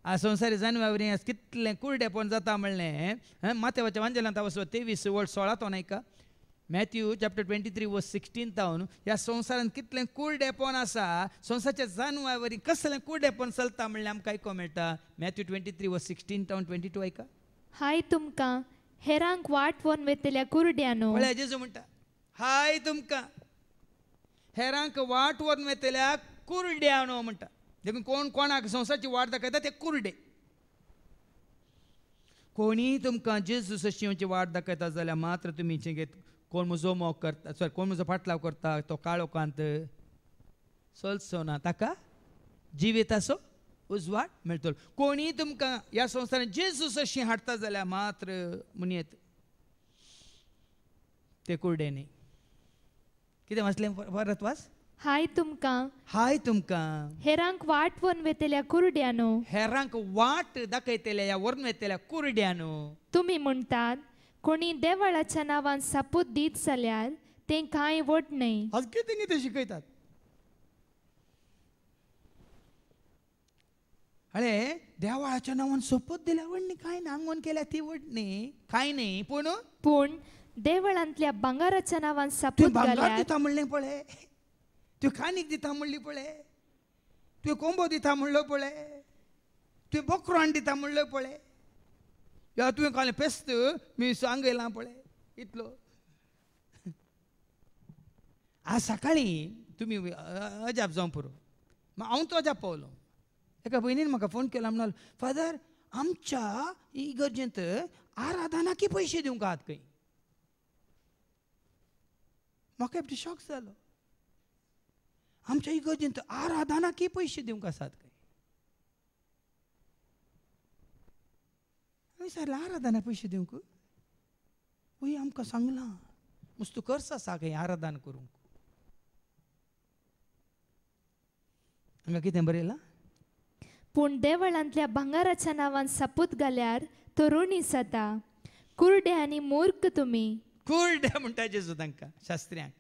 आज संवसारी जानवावरी कितलें कुरडेपण जाता म्हणलें माथेवाच्या वांजेलांत वचो 23:16 तो नाही का, मॅथ्यू चॅप्टर 23:16 तावन ह्या संवसारांत कितलें कुरडेपण आसा, संवसाराच्या जानवावरी कसलें कुरडेपण चलता म्हणलें आमकां आयको मेळटा. मॅथ्यू 23:16 तावन 22 ऐका. हाय तुमकां हेरांक वाट वन वेतल्या कुरड्यानो. पळय जेजू म्हणटा हाय तुमकां हेरांक वाट वन वेतल्या कुरड्यानो म्हणटा. देखून कोण कोणाक संवसाराची वाट दाखयता ते कुरडे. कोणी तुमकां जेजू सशिवची वाट दाखयता जाल्यार मात्र तुमी चिंगेत, कोण म्हजो मोग करता, सॉरी कोण म्हजो फाटलाव करता तो काळो कांत चलचो ना, ताका जिविताचो उजवाड मेळटलो. कोणी तुमकां ह्या संवसारान जेजू सशी हाडटा जाल्यार मात्र म्हणयेत ते कुरडे न्ही. कितें वाचलें परत वाच. हाय तुमकां हेरांक वाट वन वेतल्या कुरड्यानो. हेरांक वाट दाखयतल्या ह्या वरून वेतल्या कुरड्यानो. तुम्ही म्हणटात कोणी देवाळाच्या नांवान सापूत दीत जाल्यार तें कांय वट न्हय. आज कितें कितें शिकयतात. अरे देवाळाच्या नांवान सोपत दिल्या वडणी कांय ना, आंगवण केल्या ती वडणी कांय न्ही, पूण देवळांतल्या भांगाराच्या नांवान तूं सापूत भांगार घाल्यार दिता म्हणलें पळय, तूं कानीक दिता म्हणली पळय, तूं कोंबो दिता म्हणलो पळय, तूं बोकरान दिता म्हणलो पळय, या तुवें कालें पेस्त मी सांगयलां पळय इतलो. आज सकाळीं तुमी अजाप जावं पुरो, हांव तो अजाप पावलो. एका भयणीन म्हाका फोन केला, म्हणाल फादर आमच्या इगर्जेंत आराधनाकी पयशे दिवंक आहात खंय. म्हाका एक शॉक जालो. आमच्या इगर्जेंत आराधनाकी पयशे दिवंक आसात खंय. विचारलें आराधना पयशे दिवंक. वय आमकां सांगलां मस्त खर्च आसा खंय आराधना करूंक. हांगा कितें बरयलां. पूण देवळांतल्या भांगाराच्या नांवान सापूत घाल्यार तो ऋणी जाता. कुरडे आनी मूर्ख तुमी. कुरडे म्हणटा जेजू तांकां शास्त्र्यांक.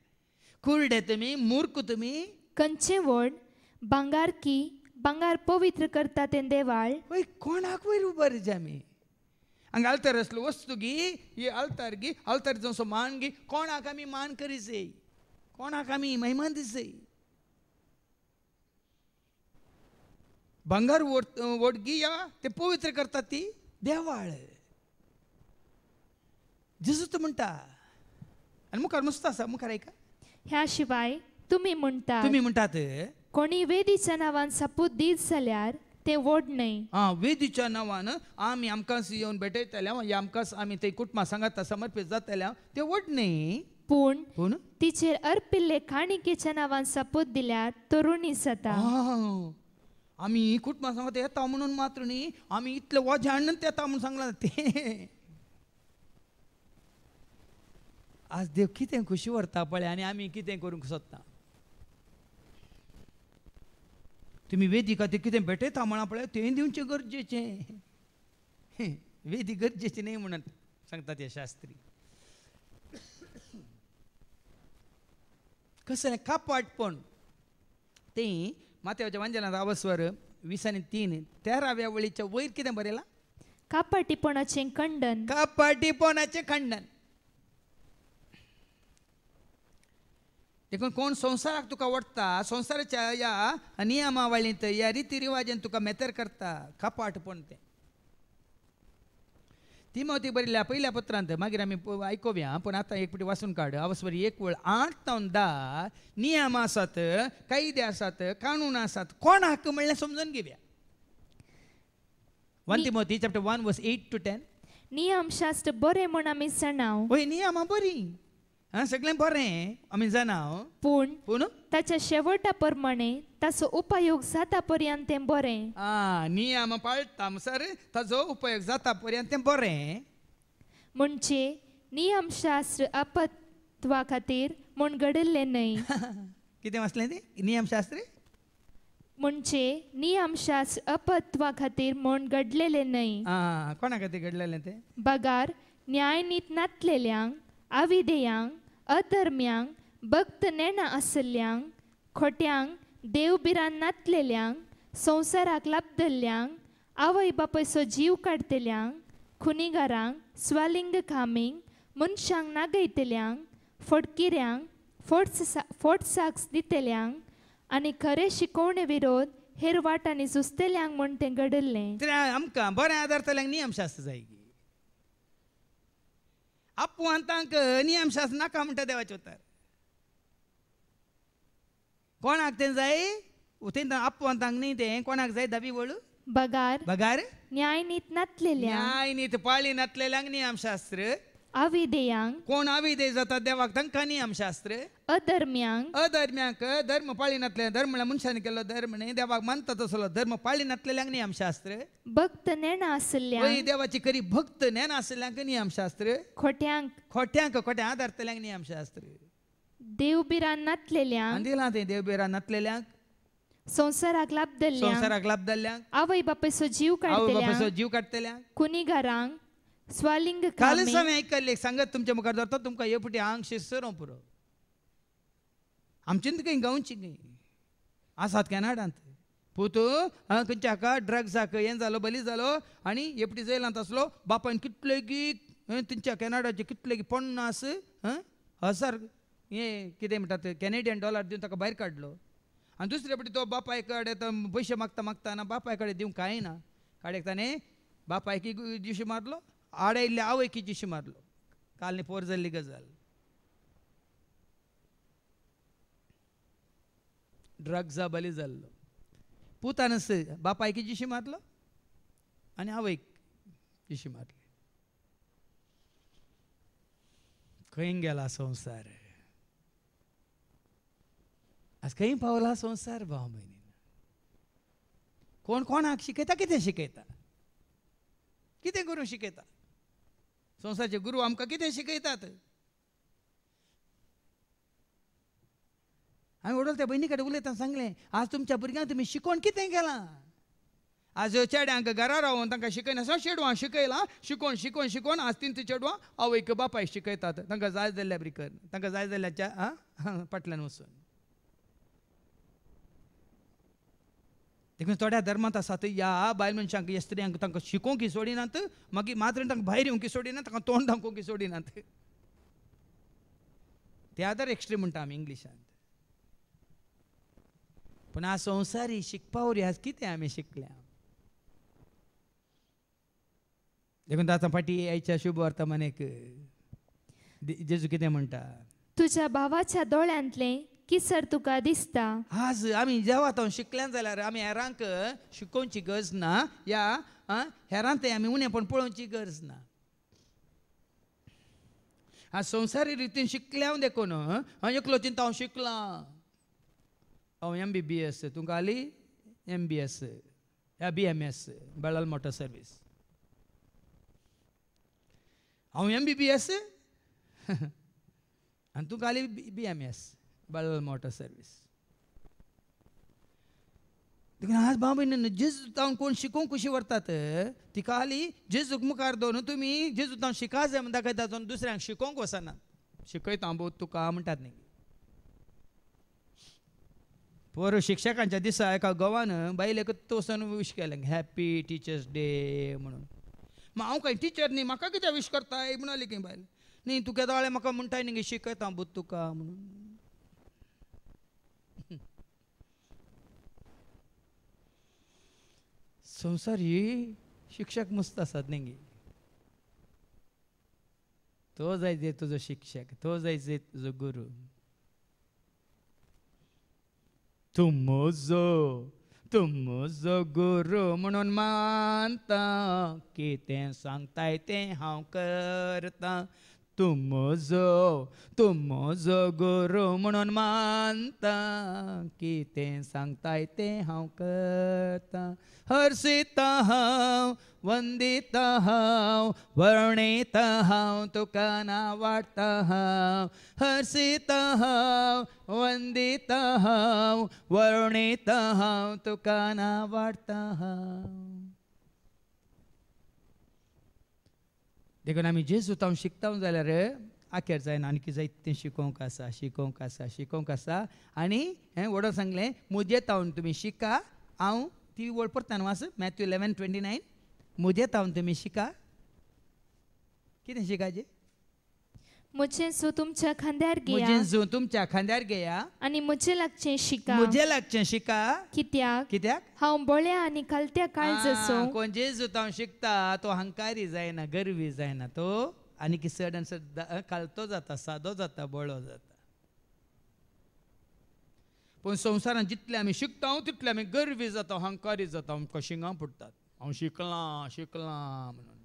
कुरडे तुमी, मूर्ख तुमी. कंचे वड भांगार की भांगार पवित्र करता तें देवाळ. वय कोणाक वयर उबारचे आमी. हांगा आल्तार आसलो वस्तू गी, ही आल्तार गी, आल्तार जावचो मान गी, कोणाक आमी मान करीचे, कोणाक आमी महिमान दिसे. भांगार वडगी या ते पवित्र करता ती देवाळ. जेजू तो म्हणटा. आनी मुखार मस्त आसा, मुखार ऐका. ह्या शिवाय तुम्ही म्हणटात कोणी वेदीच्या नांवान सापूत दीत जाल्यार तें वड न्हय. वेदीच्या नांवान आमी आमकां येवन भेटयतल्या, आमकां आमी थंय कुटुंबां सांगात समर्पीत जातल्या, तें वड न्हय. पूण तिचेर अर्पिल्ले काणिकेच्या नांवान सापूत दिल्यार तो ऋणी जाता. आमी कुटुंबां सांगत येता म्हणून मात्र न्ही, आमी इतले वजा हाडून येता म्हणून सांगलां ते. आज देव कितें खुशी व्हरता पळय आनी आमी कितें करूंक सोदता. तुमी वेदी खातीर कितें भेटयता म्हणा पळय तें दिवचें गरजेचें. वेदी गरजेची न्ही म्हणून सांगता ते शास्त्री. कसलें कापाटपण तें माथेवाच्या वांजेलांत आवस्वर 20:3 13व्या वळीच्या वयर कितें बरयलां. कापाटीपणाचें खंडन. कापाटीपणाचें खंडन. देखून कोण संवसाराक तुका ओडटा संवसाराच्या ह्या नियमावळींत ह्या रिती रिवाजान तुका मेतेर करता कपाटपण तें तिमोथी बरयल्या पहिल्या पत्रांत मागीर आमी आयकोवया पूण आतां एक फावटी वाचून काड आवसवरी 1:8-10 नियम आसात कायदे आसात कानून आसात कोणाक म्हणल्यार समजून घेवया 1 तिमोथी चॅप्टर 1 वर्स 8-10 नियमशास्त्र बरें म्हूण आमी जाणाव होय नियमां बरी सगळें बरें आमी जाणाव पूण ताच्या शेवटा प्रमाणे ताचो उपयोग जाता पर्यंत तें बरें नियम पाळटा सर ताचो उपयोग जाता पर्यंत तें बरें म्हणजे नियमशास्त्र अपत्वा खातीर म्हूण घडिल्लें न्हय कितें वाचलें तें नियमशास्त्र म्हणजे नियमशास्त्र अपत्वा खातीर म्हूण घडलेलें न्हय कोणा खातीर घडलेलें तें बगार न्यायनीत नातलेल्यांक अविधेयांक अधर्म्यांक भक्त नेणा आसल्ल्यांक खोट्यांक देवबिरान नातलेल्यांक संवसाराक लाभदल्ल्यांक आवय बापायचो जीव काडतल्यांक खुनिगारांक स्वलिंग कामींक मनशांक नागयतल्यांक फटकिऱ्यांक फोटसाक दितल्यांक आनी खरे शिकोवणे विरोध हेर वाटांनी झुजतल्यांक म्हूण तें घडल्लें आमकां बरें आदारतल्यांक नियमशास्त्र जाय आपुवंतांक नियमशास्त्र नाका म्हणटा देवाचे उतर कोणाक तें जाय तें आपुवंतांक न्ही तें कोणाक जाय दाबी वळू बगार न्यायनीत नातलेल्यांक न्यायनीत पाळी नातलेल्यांक नियमशास्त्र अविधेयांक कोण अविधेय जाता देवाक तांकां नियमशास्त्र अधर्म्यांक धर्म पाळी नातले धर्म म्हणल्यार मनशांनी केल्लो धर्म न्ही देवाक मानता तसलो धर्म पाळी नातलेल्यांक नियमशास्त्र भक्त नेणा आसल्ल्यांक देवाची खरी भक्त नेणा आसल्ल्यांक नियमशास्त्र खोट्यांक आदारतल्यांक नियमशास्त्र देवबिरान नातलेल्यांक दिलां तें देवबिरान नातलेल्यांक संवसाराक लाभदल्ल्यांक आवय बापायचो जीव काडटल्यांक खुनिगारांक स्वलिंग काल समय आयकल्ले सांगत तुमच्या मुखार धरता तुमकां हे फुटी आंग शिरसरो पुरो आमचे खंय गांवची खंय आसात कॅनाडांत पुतू खंयच्या हाका ड्रग्साक हें जालो बली जालो आनी हे फुटी जैलांत आसलो बापायन कितले की तेंच्या कॅनाडाचे कितले की 50,000 हें कितें म्हणटात कॅनेडियन डॉलर दिवन ताका भायर काडलो आनी दुसरे फावटी तो बापाय कडेन पयशे मागता बापाय कडेन दिवंक कांय ना काडेक ताणें बापायकी दिवशी मारलो आडयल्ल्या आवयकी दिशी मारलो कालनी पोर जाल्ली गजाल ड्रग्सा बली जाल्लो पुतानस बापायकी दिशी मारलो आनी आवयक दिशी मारली खंय गेला संवसार आज खंय पावला संवसार भाव भयणी कोण कोणाक शिकयता कितें शिकयता कितें गुरू शिकयता संवसाराचे गुरू आमकां कितें शिकयतात हांवें ओडोल त्या भयणी कडेन उलयतना सांगलें आज तुमच्या भुरग्यांक तुमी शिकोवन कितें केलां आज चेड्यांक घरा रावून तांकां शिकयनासतना चेडवां शिकयलां शिकोवन आज तीन चेडवां आवयक बापाय शिकयतात तांकां जाय जाल्ल्या ब्रिकर तांकां जाय जाल्ल्याच्या फाटल्यान वचून देखून थोड्या धर्मांत आसात ह्या बायल मनशांक ह्या स्त्रियांक तांकां शिकोवंक सोडिनात मागीर मात्र तांकां भायर येवंक सोडिनात तांकां तोंड दाखोवंक सोडिनात ते अदर एक्स्ट्रीम म्हणटा आमी इंग्लिशांत पूण आज संवसारी शिकपावरी आज कितें आमी शिकल्या देखून आतां फाटी आयच्या शुभ वर्तमानेक जेजू कितें म्हणटा तुज्या भावाच्या दोळ्यांतलें किसर तुका दिसता आज आमी जेवात शिकल्यान जाल्यार आमी हेरांक शिकोवची गरज ना या हेरांत आमी उणेपण पळोवची गरज ना आज संवसारी रितीन शिकल्या देखून एकलो चिंता हांव शिकलां हांव MBBS तुमकां आली MBS या BMS बेळाल मोटर सर्वीस हांव MBBS आनी तुमकां आली BMS बेळाल मोटर सर्वीस देखून आज भाव भयणींनो जेजू तावन कोण शिकोवंक कशी व्हरतात तिका आली जेजूक मुखार दवरून तुमी जेजू तावन शिका जाय म्हण दाखयतात दुसऱ्यांक शिकोवंक वचनात शिकयता हांव तुका म्हणटात न्ही पोर शिक्षकांच्या दिसा एका गोवान बायलेक वचून विश केलें हॅपी टिचर्स डे म्हणून मग हांव काय टिचर न्ही म्हाका कित्याक विश करताय म्हणली खंय बायल न्ही तुगे दोळे म्हाका म्हणटाय न्ही शिकयता हांव तुका म्हणून संसार ही शिक्षक मस्त असतात नेंगी. तो जायचे तुझो शिक्षक, तो जायचे तुझो गुरु. तू म्हजो गुरु म्हणून मानता, की तें सांगताय तें हांव करता. तू म्हजो गुरु म्हणून मानता, की तें सांगताय तें हांव करता. हर्षिता हांव, वंदिता हांव, वर्णिता हांव, तुका नांव वाडटा हांव. हर्षिता हांव, वंदिता हांव, वर्णिता हांव, तुका नांव वाडटा हांव. देखून आमी जेजू तावन शिकता जाल्यार आखेर जायना आनी जायतें शिकोवंक आसा. आनी हें वडो सांगलें, मुजे तावन तुमी शिका. हांव ती वळ परता न्हू वाच, मॅथ्यू 11:29. मुजे तावन तुमी शिका. कितें शिकायचें? म्हजें सू तुमच्या खांद्यार घेया, म्हजें जू तुमच्या खांद्यार घेया आनी म्हजें लागचें शिका. म्हजें लागचें शिका. कित्याक हांव बोळ्या आनी कालत्या काळजाचो. कोण जेजू तावन शिकता तो हंकारी जायना, गर्वी जायना. तो आनी चड आनी चड कालतो जाता, सादो जाता, बोळो जाता. पूण संवसारांत जितले आमी शिकता तितले आमी गर्वी जाता, हंकारी जाता, आमकां शिंगां पडटात. हांव शिकलां म्हणून.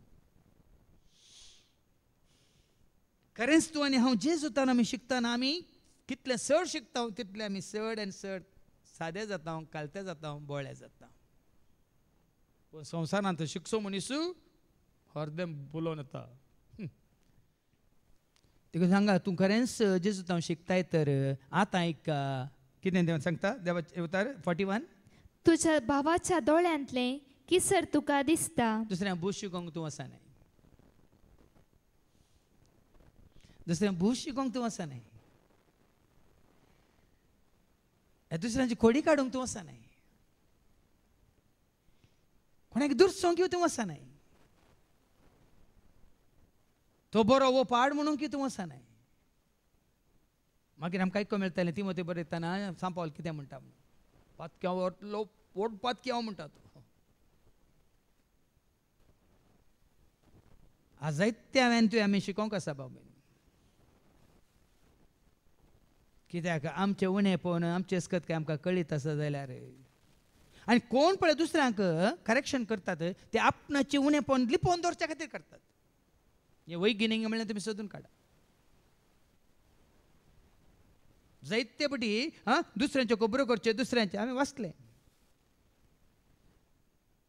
खरेंच तूं आनी हांव जेजू तावन आमी शिकतना आमी कितले चड शिकता तितले आमी चड आनी चड सादे जाता, कालते जाता, बोळे जाता. पूण संवसारांत शिकचो मनीस हरदें बोलोवन येता. देखून सांगा, तूं खरेंच जेजू तावन शिकताय तर आतां एक कितें देव सांगता देवाचें उतार 41. तुज्या भावाच्या दोळ्यांतलें किसर तुका दिसता. दुसऱ्या भूस शिकोवंक तूं वचना. दुसऱ्या भूस शिकोवंक तूं वचना. दुसऱ्यांची खोडी काडूंक तूं वचना. कोणाक दुरसोंक तूं वचना. तो बरो वो पाड म्हणून की तूं वचना. मागीर आमकां आयको मेळटलें तिमोथी बरयतना सांग पावल कितें म्हणटा म्हणून. पातक्या वटलो वोट पातक्या म्हणटा तो. जायते हांवें तुवें आमी शिकोवंक आसा बाबा. कित्याक आमचें उणें पळोवन आमचें खतखतें आमकां कळीत आसा जाल्यार. आनी कोण पळय दुसऱ्यांक करेक्शन करतात ते आपणाचें उणें पळोवन लिपोवन दवरच्या खातीर करतात. हे वैगिनिंग म्हणल्यार तुमी सोदून काडा. जायते पटी दुसऱ्यांच्यो खबरो करच्यो, दुसऱ्यांचे आमी वाचले.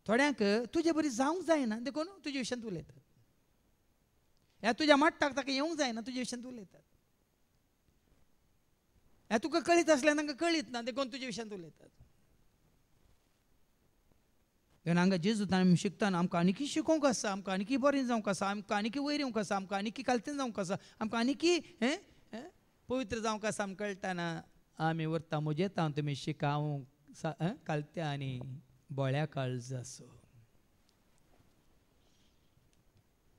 थोड्यांक तुजे बरी जावंक जायना देखून तुजे विशयांत उलयतात. ह्या तुज्या माट्टाक ताका येवंक जायना तुजे विशयांत उलयतात. ह्या तुका कळीत आसल्यार तांकां कळीत ना देखून तुजे विशयांत उलयतात. हांगा जेजू आमी शिकतना आमकां आनीकी शिकोवंक आसा, आमकां आनीकी बरें जावंक आसा, आमकां आनीकी वयर येवंक आसा, आमकां आनीकी कालतें जावंक आसा, आमकां आनीकी पवित्र जावंक आसा. आमकां कळटना आमी व्हरता म्हजें तावन तुमी शिका. हांव कालत्या आनी बोळ्या काळजाचो.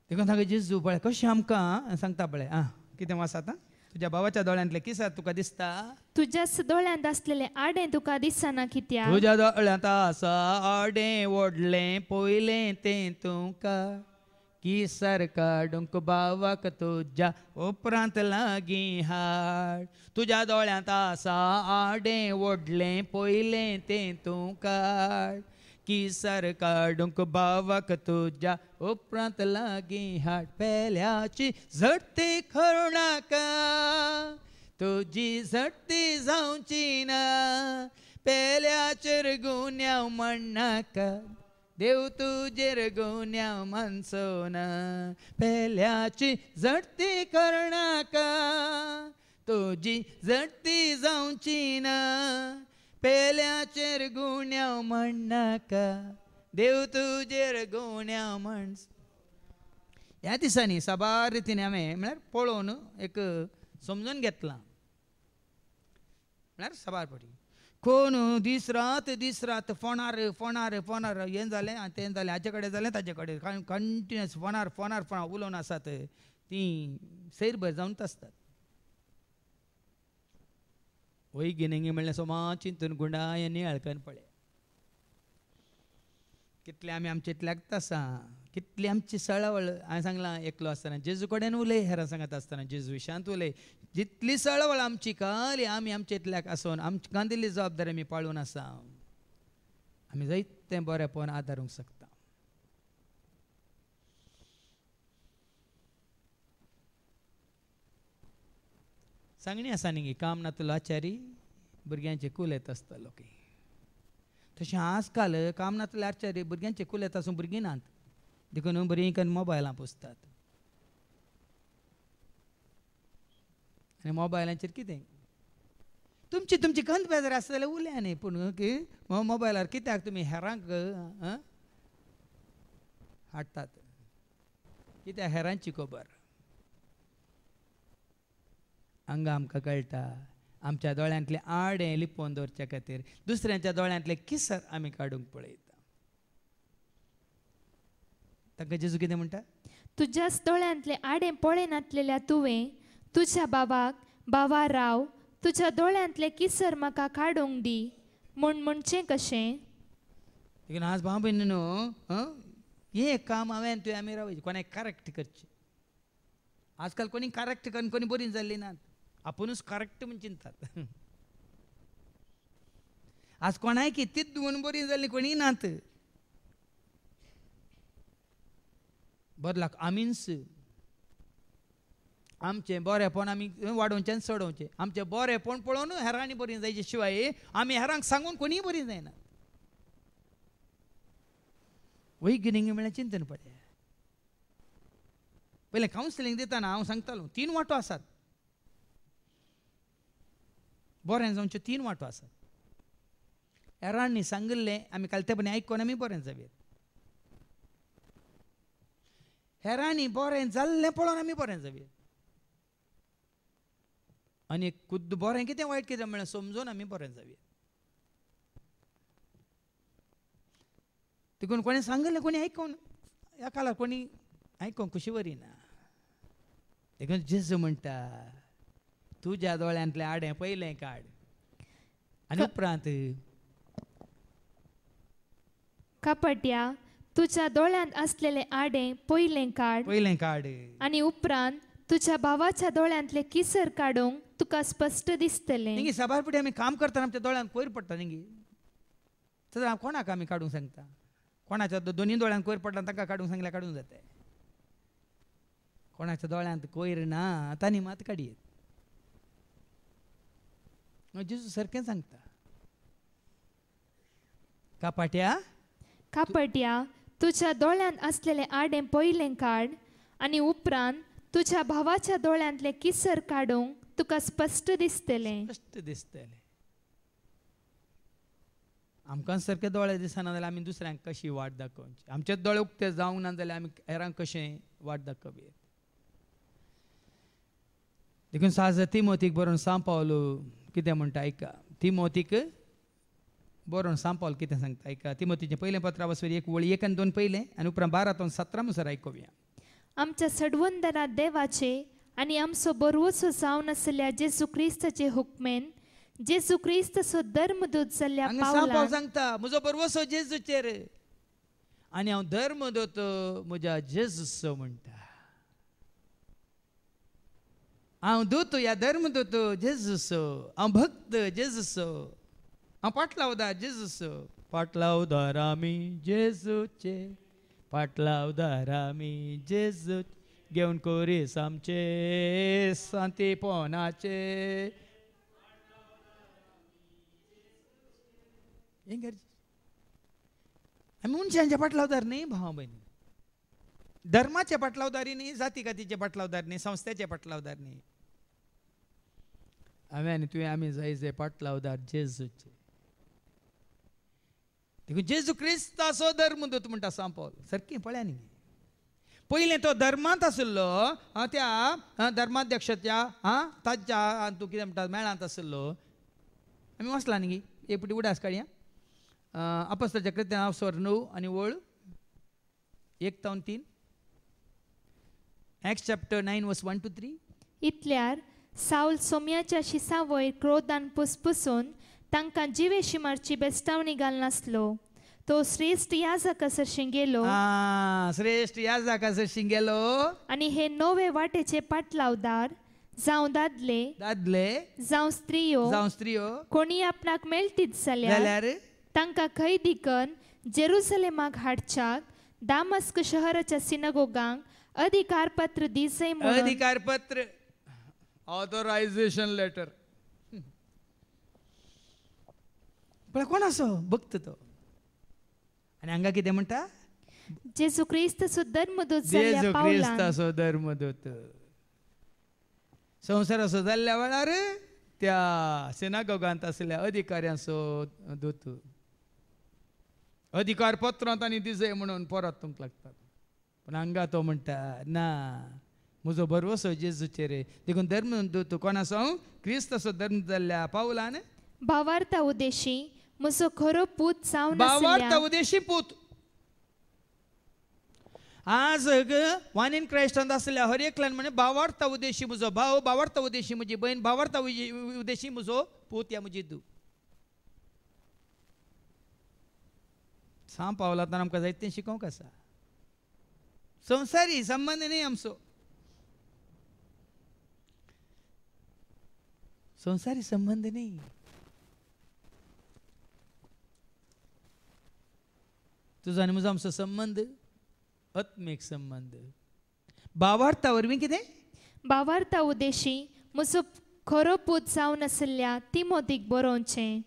देखून हांगा जेजू पळय कशें आमकां सांगता पळय. कितें वाचता? तुज्या भावाच्या दोळ्यांतले किसर तुका दिसता. तुज्या दोळ्यांत आसलेलें आडें तुका दिसना. कित्याक तुज्या दोळ्यांत आसा आडें व्हडलें पयलें तें तुका किसर काडूंक भावाक तुज्या उपरांत लागीं हाड. तुज्या दोळ्यांत आसा आडें व्हडलें पयलें तें तुका किसर काडूंक भावाक तुज्या उपरांत लागीं हाड. पेल्याची झडती करूं नाका, तुजी झडती जावची ना. पेल्याचेर गुन्यांव म्हणनाका, देव तुजेर गुन्यांव मानचो ना. पेल्याची झडती करनाका, तुजी झडती जावची ना. पेल्याचेर गुन्यांव म्हणनाका, देव तुजेर गुन्यांव म्हण. ह्या दिसांनी साबार रितीन हांवें म्हळ्यार पळोवन एक समजून घेतलां. म्हळ्यार साबार पटी कोण दीस रात फोनार हें जालें तें जालें, हाचे कडेन जालें ताचे कडेन कंटिन्युअस फोनार उलोवन आसात. तीं सैरभर जावनच आसतात. वैगिनिंग म्हणल्यार सोमा चिंतून गुंडाय आनी हळकन पळय. कितले आमी आमचे इतल्याक आसा कितली आमची सळवळ हांवें सांगलां एकलो आसतना जेजू कडेन उलय हेरां सांगत आसतना जेजू विशांत उलय जितली सळवळ आमची खाली आमी आमचे इतल्याक आसून आमकां दिल्ली जबाबदारी आमी पाळून आसा आमी जायतें बरेंपण आदारूंक शकता. सांगणी आसा न्ही काम नातलो आचारी भुरग्यांचे कूल येत आसतलो की तशें आजकाल काम नातले आचारी भुरग्यांचे कूल येता आसून भुरगीं नात देखून भुरगीं करून मोबायलां पोसतात आनी मोबायलांचेर कितें तुमची खंत बेजार आसता जाल्यार उलया न्ही पूण की मोबायलार कित्याक तुमी हेरांक हाडटात कित्याक हेरांची खबर हांगा आमकां कळटा आमच्या दोळ्यांतले आडें लिपोवन दवरचे खातीर दुसऱ्यांच्या दोळ्यांतले किसर आमी काडूंक पळयता. ताका जेजू कितें म्हणटा तुज्याच दोळ्यांतले आडें पळयनातलेल्या तुवें तुज्या बाबा राव तुज्या दोळ्यांतले किसर म्हाका काडूंक दी म्हूण म्हणचें कशें. देखून आज भाव भयणीनो हें काम हांवें तुवें आमी रावयचें कोणाक करेक्ट करचें. आजकाल कोणी करेक्ट करून कोणी बरी जाल्ली नात आपुणूच करेक्ट म्हूण चिंतात. आज कोणाय कितीच म्हणून बरी जाल्ली कोणी नात. बदलाक आमीच आमचें बरेंपण आमी वाडोवचें आनी सोडोवचें आमचें बरेंपण पळोवन हेरांनी बरीं जायचे शिवाय आमी हेरांक सांगून कोणीय बरीं जायनात. वैज्ञानीक म्हळ्यार चिंतन पडया. पयलें कावन्सिलींग दितना हांव सांगतालो 3 वाटो आसात बरें जावचें 3 वाटो आसात. हेरांनी सांगिल्लें आमी कालतेपणी आयकून आमी बरें जावया. हेरांनी बरें जाल्लें पळोवन आमी बरें जावया आनी खुद्द बरें कितें वायट कितें म्हळ्यार समजून आमी बरें जावया. देखून कोणें सांगिल्लें कोणी आयकून ह्या काळार कोणी आयकूंक कशी बरी ना. देखून जेजू म्हणटा तुज्या दोळ्यांतलें आडें पयलें काड आनी उपरांत कपट्या तुज्या दोळ्यांत असलेलें आडें पयलें काड आनी उपरांत तुज्या भावाच्या दोळ्यांतले किसर काडूंक तुका स्पश्ट दिसतलें. हिंगी सभारपुटी आमी काम करतना आमच्या दोळ्यांत कोयर पडटा हिंगी तर हांव कोणाक आमी काडूंक सांगता. कोणाच्या दोनी दोळ्यांत कोयर पडला ताका काडूंक सांगल्यार काडूंक जाता. कोणाच्या दोळ्यांत कोयर ना तांणी मात काडयेत. जेजू सारकें सांगता कापट्या तुज्या दोळ्यांत असलेलें आडें पयलें काड आनी उपरांत तुज्या भावाच्या दोळ्यांतले किसर काडूंक तुका स्पश्ट दिसतलें. आमकां सारके दोळे दिसना जाल्यार आमी दुसऱ्यांक कशी वाट दाखोवची. आमचेच दोळे उक्ते जावंक ना जाल्यार आमी हेरांक कशें वाट दाखोवया. देखून साज तिमोथीक बरोवन सांग पावलो कितें म्हणटा आयका. तिमोथीक बरोवन सांग पावलो कितें सांगता आयका. तिमोथीचें पयलें पत्र वचपी 1 वळी 1 आनी 2 पयलें आनी उपरांत 12 ते 17 म्हणसर आयकुया. आमच्या सडवंदरात देवाचे आनी आमचो बरवसो जावन आसल्या जेजू क्रिस्ताचे हुक्मेन जेजू क्रिस्ताचो धर्मदूत जाल्ल्या पावलान सांगता म्हजो बरवसो जेजूचेर आनी हांव धर्मदूत म्हज्या जेजूचो म्हणटा. हांव दूत या धर्मदूत जेजूचो हांव भक्त जेजूचो हांव पाटलावदार जेजूचो. पाटलावदार आमी जेजूचे पाटलावदार आमी जेजू घेवन कोरीस आमचे सांतीपणाचे. आमी मनशांचे पाटलावदार न्ही भाव भयणी. धर्माचे पाटलावदारी न्ही जाती कातीचे पाटलावदार न्ही संस्थेचे पाटलावदार न्ही. हांवें आनी तुवें आमी जाय पाटलावदार जेजूचे. देखून जेजू क्रिस्ताचो धर्मदूत म्हणटा सांग पावलो सारकें पळया न्ही. पयलें तो धर्मांत आशिल्लो त्या धर्माध्यक्षाच्या ताच्या तूं कितें म्हणटा मेळांत आशिल्लो. आमी वचला न्ही एक पुटी उडास काडया. अपोस्तलाच्या कृत्यां 9 आनी वळ 1 ते 3. Acts chapter 9 verse 1 to 3. इतल्यार साऊल सोम्याच्या शिसा वयर क्रोधान पुसपुसून तांकां जिवेशी मारची बेस्तावणी घालनासलो. तो श्रेष्ठ याजक असरशीं गेलो श्रेष्ठ याजक असरशीं गेलो आणि हे नवे वाटेचे पाटलावदार जावं दादले जावं स्त्रियो कोणी आपणाक मेळटीत जाल्यार तांकां खैदी कन जेरुसलेमाक हाडच्याक दामस्क शहराच्या सिनगोगांक अधिकारपत्र दिसय म्हणून अधिकारपत्र ऑथरायझेशन लेटर पण कोण असो बघतो तो आणि हांगा कितें म्हणटा जेजू क्रिस्ताचो धर्मदूत जाल्ल्या जेजू पावलान क्रिस्ताचो धर्मदूत संवसार असो जाल्ल्या वेळार त्या सिनागोगांत आसलेल्या अधिकाऱ्यांचो दूत अधिकार पत्रांत आनी दिसय म्हणून परत तुमकां लागतात पण हांगा तो म्हणटा ना म्हजो भरवसो जेजूचेर देखून धर्मदूत कोण आसो क्रिस्ताचो धर्म जाल्ल्या पावलान भावार्था उदेशी म्हजो खरो पूत जावन भावार्था उदेशी पूत आज वान इन क्रायस्टांत आसलेल्या हर एकल्यान म्हणे भावार्था उदेशी म्हजो भाव भावार्था उदेशी म्हजी बहीण भावार्था उदेशी म्हजो पूत या म्हजी धूव सांग पावला तर आमकां जायतें शिकोवंक आसा संवसारी संबंध न्ही आमचो संवसारी संबंध न्ही तुजो आनी म्हजो आमचो संबंध आत्मीक संबंध भावार्था वरवीं कितें भावार्था उदेशी म्हजो खरो पूत जावन आसल्या तिमोथीक बरोवचें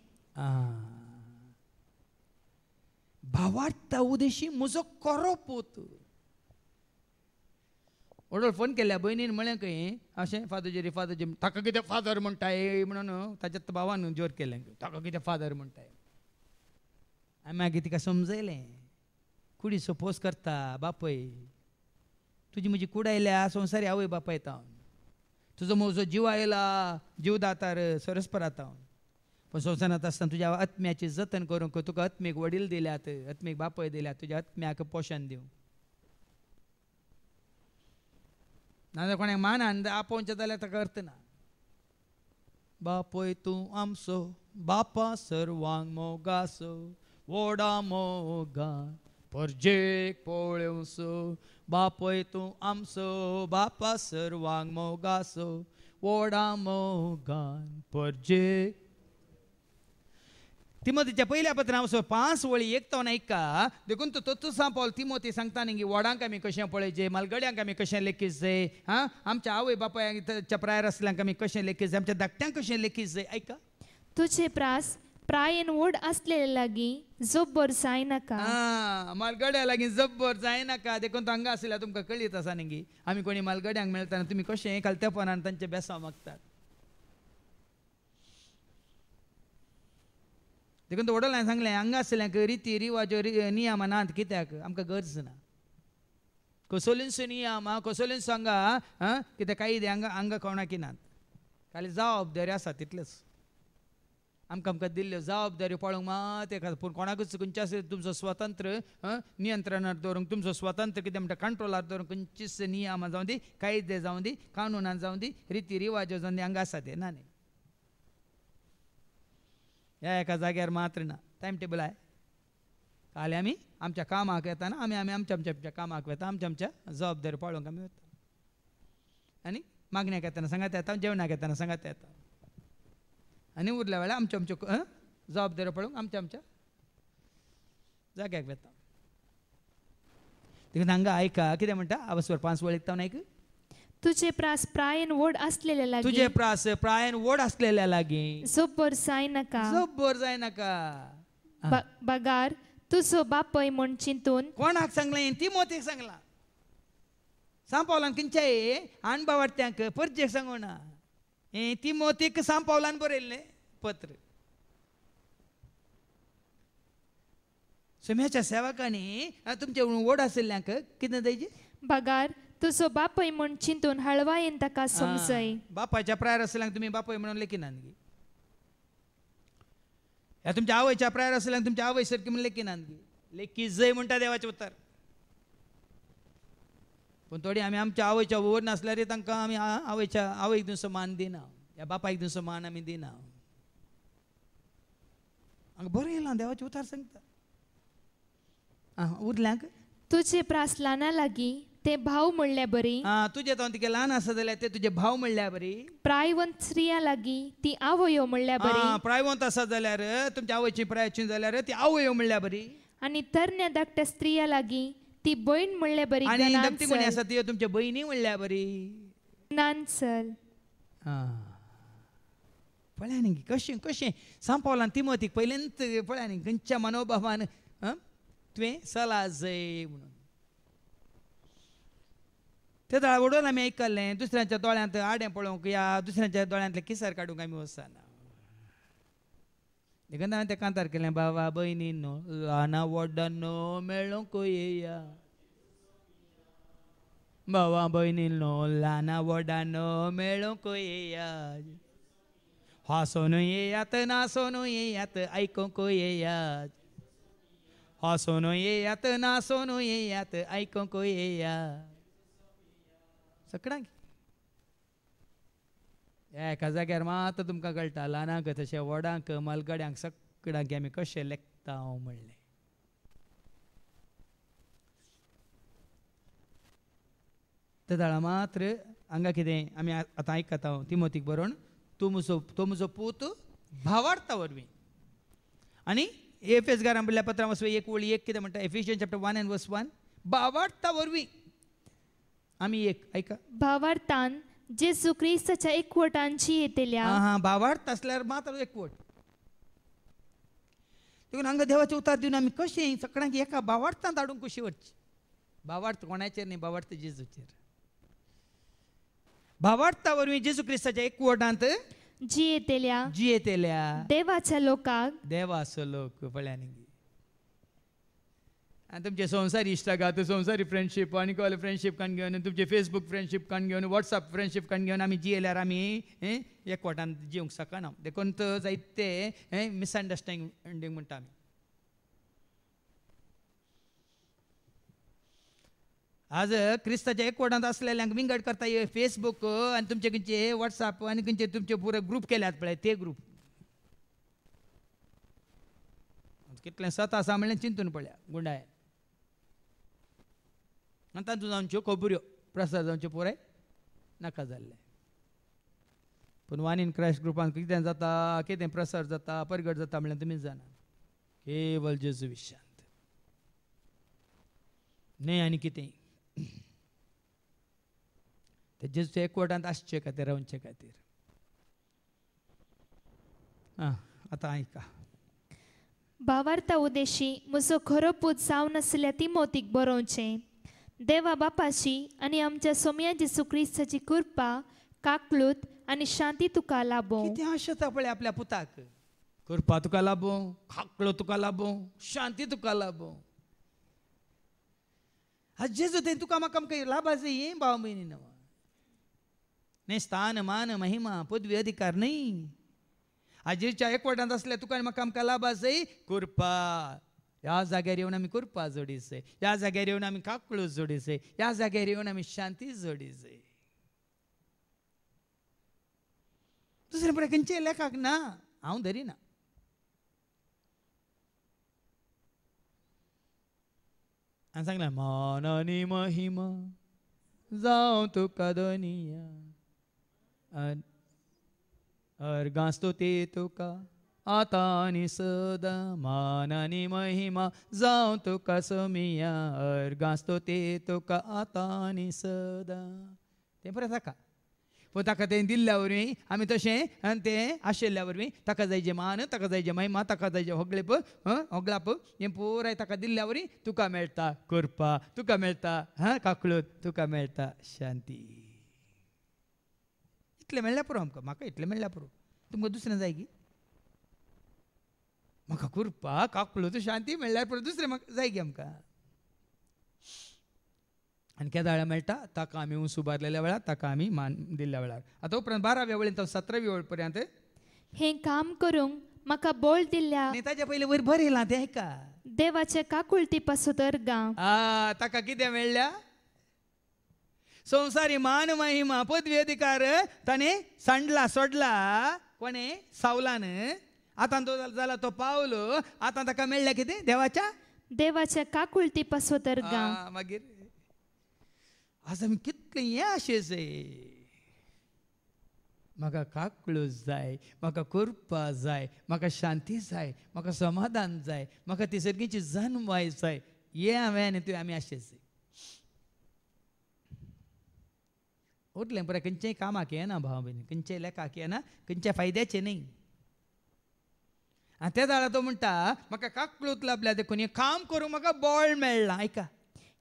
भावार्था उदेशी म्हजो खरो पूत ओडोळ फोन केल्या भयणीन म्हळें खंय अशें फादर ताका कितें फादर म्हणटाय म्हणून ताच्या भावान जोर केलें ताका कितें फादर म्हणटाय हांवें मागीर तिका समजयलें कुडी सपोज करता बापय तुजी म्हजी कूड आयल्या संवसारी आवय बापाय येता तुजो म्हजो जीव आयला जीव दातार सरस्पर आता पण संवसारांत आसतना तुज्या आत्म्याची जतन करूंक तुका आत्मीक वडील दिल्यात आत्मीक बापय दिल्यात तुज्या आत्म्याक पोशण दिवं नाजाल्यार कोणाक मानान आपोवचें जाल्यार ताका अर्थ ना बापय तूं आमचो बापा सर्वांक मोगासो व्हडा मोगान परजेक पळोवसो बापय तूं आमचो बापा सर्वांक मोगासो व्हडा मोगान परजेक तिमोथीच्या पहिल्या पत्रांत वचो 5 वळी एक तो ऐका देखून तो सांग पावल तिमोथी सांगता न्ही वडांक आमी कशें पळयचें मालगड्यांक आमी कशें लेखीत जाय आमच्या आवय बापायच्या प्रायर आसल्यांक आमी कशें लेखीत जाय आमच्या धाकट्यांक कशें लेखीत जाय ऐका तुझे प्रास प्रायेन व्हड आसलेले लागीं जब्बर जायनाका मालगड्या लागीं जब्बर जायनाका देखून तो हांगा आसल्यार तुमकां कळीत आसा न्ही आमी कोणी मालगड्यांक मेळटाना तुमी कशें कालतेपणान तांचे बेसांव मागतात देखून तो वडोळ्यान सांगलें हांगा आसल्यांक रिती रिवाज्यो नियम नात कित्याक आमकां गरज ना कसोलींचो नियम कसोलींचो हांगा कितें कायदे हांगा कोणाकी नात खाली जबाबदारी आसा तितलेंच आमकां दिल्ल्यो जबाबदाऱ्यो पळोवंक मात एका पूण कोणाकूच खंयच्या तुमचो स्वतंत्र नियंत्रणांत दवरूंक तुमचो स्वतंत्र कितें म्हणटा कंट्रोलार दवरूंक खंयचीच नियम जावं दी कायदे जावं दी कानुनान जावं दी रिती रिवाज्यो जावं दी हांगा आसा ते ना न्ही ह्या एका जाग्यार मात्र ना टायम टेबल आहे फाल्यां आमी आमच्या कामाक येताना आमी आमच्या कामाक वता आमच्या जबाबदारी पळोवंक आमी वता आनी मागण्याक येताना सांगात येता जेवणाक येताना सांगात येता आनी उरल्या वेळार आमच्यो जबाबदाऱ्यो पळोवंक आमच्या जाग्याक वता देखून हांगा आयका कितें म्हणटा आवसवर 5 वळीक तावन आयक तुझे प्रास प्रायेन व्हड आसलेले लागीं तुझे प्रास प्रायेन व्हड आसलेल्या लागीं जब्बर जायनाका बगार तुजो बापय म्हूण चिंतून कोणाक सांगलें तिमोथीक सांगलां सांग पावलान खंयच्याय आण बावार्थ्यांक परजेक सांगूं ना हें तिमोथीक सांग पावलान बरयल्लें पत्र सुम्याच्या सेवकांनी तुमचे व्हड आशिल्ल्यांक कितें दयची बगार तुजो बापय म्हूण चिंतून हळवायेन ताका समजय बापायच्या प्रायर आसल्यांक तुमी बापय म्हणून लेखिनात गी ह्या तुमच्या आवयच्या प्रायर आसल्यांक तुमच्या आवय सारकी म्हणून लेखिनात गी लेखी जय म्हणटा देवाचें उतर पूण थोडी आमी आमच्या आवयच्या व्हड नासल्यार तांकां आमी आवयक दुसो मान दिना ह्या बापायक दुसो मान आमी दिना हांगा बरें येयलां देवाचें उतर सांगता उरल्यांक तुझे प्रासलाना लागी ते भाव म्हणल्या बरी तुझे तो तिके ल्हान आसा जाल्यार ते तुझे भाव म्हणल्यार बरी प्रायवंत स्त्रिया लागी ती आवयो म्हणल्या बरी प्रायवंत आसा जाल्यार तुमच्या आवयची प्रायची जाल्यार ती आवयो म्हणल्यार बरी आणि तरण्या धाकट्या स्त्रिया लागी ती बहीण म्हणल्या बरी आणि धाकटी कोणी आसा ती तुमच्या बहिणी म्हणल्यार बरी नानसल पळया न्ही कशें कशें सांपावलां तिमोथीक पयलेंत पळया न्ही खंयच्या मनोभावान तुवें सलाह जाय म्हणून ते दाळवडून आमी आयकल्लें दुसऱ्यांच्या दोळ्यांत आडें पळोवंक या दुसऱ्यांच्या दोळ्यांतले किसर काडूंक आमी वचना देखून हांवें तें कांतार केलें बाबा भयणींनो ल्हाना व्हड्डांनो मेळोंक येया बाबा भयणींनो ल्हाना व्हड्डांनो मेळोंक येया हांसून येयात नासून येयात आयकूंक येयात हांसून येयात नासून येयात आयकूंक येयात सगळ्यांक एका जाग्यार मात तुमकां कळटा ल्हानांक तशें व्हडांक मलगड्यांक सगळ्यांक आमी कशें लेखता म्हणलें ते दाळा मात्र हांगा कितें आमी आतां आयकता तिमोथीक बरोवन तो म्हजो पूत भावार्था वरवीं आनी एफेसकारांक बरयल्ल्या पत्रां वचपी 1:1 कितें म्हणटा एफिशियन्स चॅप्टर 1:1 भावार्था वरवीं आमी एक ऐका भावार्थान जेजू क्रिस्ताच्या एकवटांची येतल्या भावार्थ असल्यार मात्र एकवट देखून हांगा देवाचे उतार दिवन आमी कशें सगळ्यांक एका भावार्थांत हाडूंक कशी वचची भावार्थ कोणाचेर न्ही भावार्थ जेजूचेर भावार्था वरवीं जेजू क्रिस्ताच्या एकवटांत जी येतल्या देवाच्या लोकांक देवाचो लोक पळया न्ही आनी तुमचे संवसारी इश्टागात संवसारी फ्रेंडशीप आनी कॉल फ्रेंडशीप काण घेवन तुमचे फेसबूक फ्रेंडशीप काण घेवन वॉट्सअप फ्रेंडशीप काण घेवन आमी जियेल्यार आमी एकवटान जिवंक शकना देखून तो जायते मिसअंडरस्टँडींग म्हणटा आमी आज क्रिस्ताच्या एकवटांत असलेल्यांक विंगड करता फेसबूक आनी तुमचे खंयचे वॉट्सअप आनी खंयचे तुमचे पुरे ग्रूप केल्यात पळय ते ग्रूप कितलें सत आसा म्हणलें चिंतून पळया गुंडाय आनी तातूंत जावच्यो खबऱ्यो प्रसार जावच्यो पुराय नाका जाल्ले पूण वन इन क्रायस्ट ग्रुपान कितें जाता कितें प्रसार जाता परगट जाता म्हणल्यार तुमीच जाणा केवल जेजू विशयांत न्ही आनी कितें ते जेजूच्या एकवटांत आसचे खातीर रावचे खातीर आतां आयका भावार्था उद्देशी म्हजो खरो पूत जावन आसल्या तिमोथीक बरोवचें देवा बापाची आनी आमच्या सोम्या जेजू क्रिस्ताची कृपा काकलूत आनी शांती तुका लाभो कितें आशा पळय आपल्या पुताक कृपा तुका लाभो काकलो तुका लाभो शांती तुका लाभो आज जेजू ते तुका म्हाका आमकां लाभा जाय भाव भयणी न्ही स्थान मान महिमा पदवी अधिकार न्ही आजीच्या एकवटांत असल्या तुका आनी म्हाका आमकां लाभा जाय कृपा ह्या जाग्यार येवन आमी कृपा जोडीचय ह्या जाग्यार येवन आमी काकळू जोडीचय ह्या जाग्यार येवन आमी शांती जोडीचय दुसरे पळय खंयचे लेखाक ना हांव धरिना हांवें सांगलें मान आनी महिमा जावं तुका दोनिया अर्गांस्तो ते तुका आतां आनी सदां मान आनी महिमा जावं तुका सोमिया अर्गांस्तो ते तुका आतां आनी सदां तें बरें ताका पूण ताका तें दिल्ल्या वरवीं आमी तशें आनी तें आशिल्ल्या वरवीं ताका जाय जें मान ताका जाय जें महिमा ताका जाय जें होगलाप हें पुराय ताका दिल्ल्या वरवीं तुका मेळटा कृपा तुका मेळटा काकळूत तुका मेळटा शांती इतलें मेळ्ळ्या पुरो आमकां म्हाका इतलें मेळ्ळ्या पुरो तुमकां दुसरें जाय की म्हाका कृपा काकळूत शांती मेळ्ळ्यार पुरो दुसरें म्हाका जाय की आमकां आनी केदाळ्या मेळटा ताका आमी उंच उबारलेल्या वेळार ताका आमी मान दिल्ल्या वेळार आतां उपरांत 12व्या वळेन तो 17वी वळ पर्यंत हें काम करूंक म्हाका बोल दिल्ल्या आनी ताच्या पयलीं वयर बरें येयलां तें आयका देवाचे काकुळटी पासून अर्गां ताका कितें मेळ्ळ्या संवसारी मान महिमा पदवी अधिकार ताणें सोडला कोणें सावलान आतां तो जाला तो पावलो आतां ताका मेळ्ळें कितें देवाच्या देवाच्या काकुळती पासवतर गा मागीर आज आमी कितले हें आशेच म्हाका काकळूच जाय, म्हाका करपा जाय, म्हाका शांती जाय, म्हाका समाधान जाय, म्हाका ती सर्गीची जाणवाय जाय, हे हांवें आनी तुवें आमी आशेच उरलें बरें. खंयचेय कामाक येना भाव भयणी, खंयचेय लेखाक येना, खंयच्या फायद्याचें न्ही. आनी त्या जाळा तो म्हणटा म्हाका काकळूत लाभल्या देखून हें काम करूंक म्हाका बळ मेळ्ळां. आयका,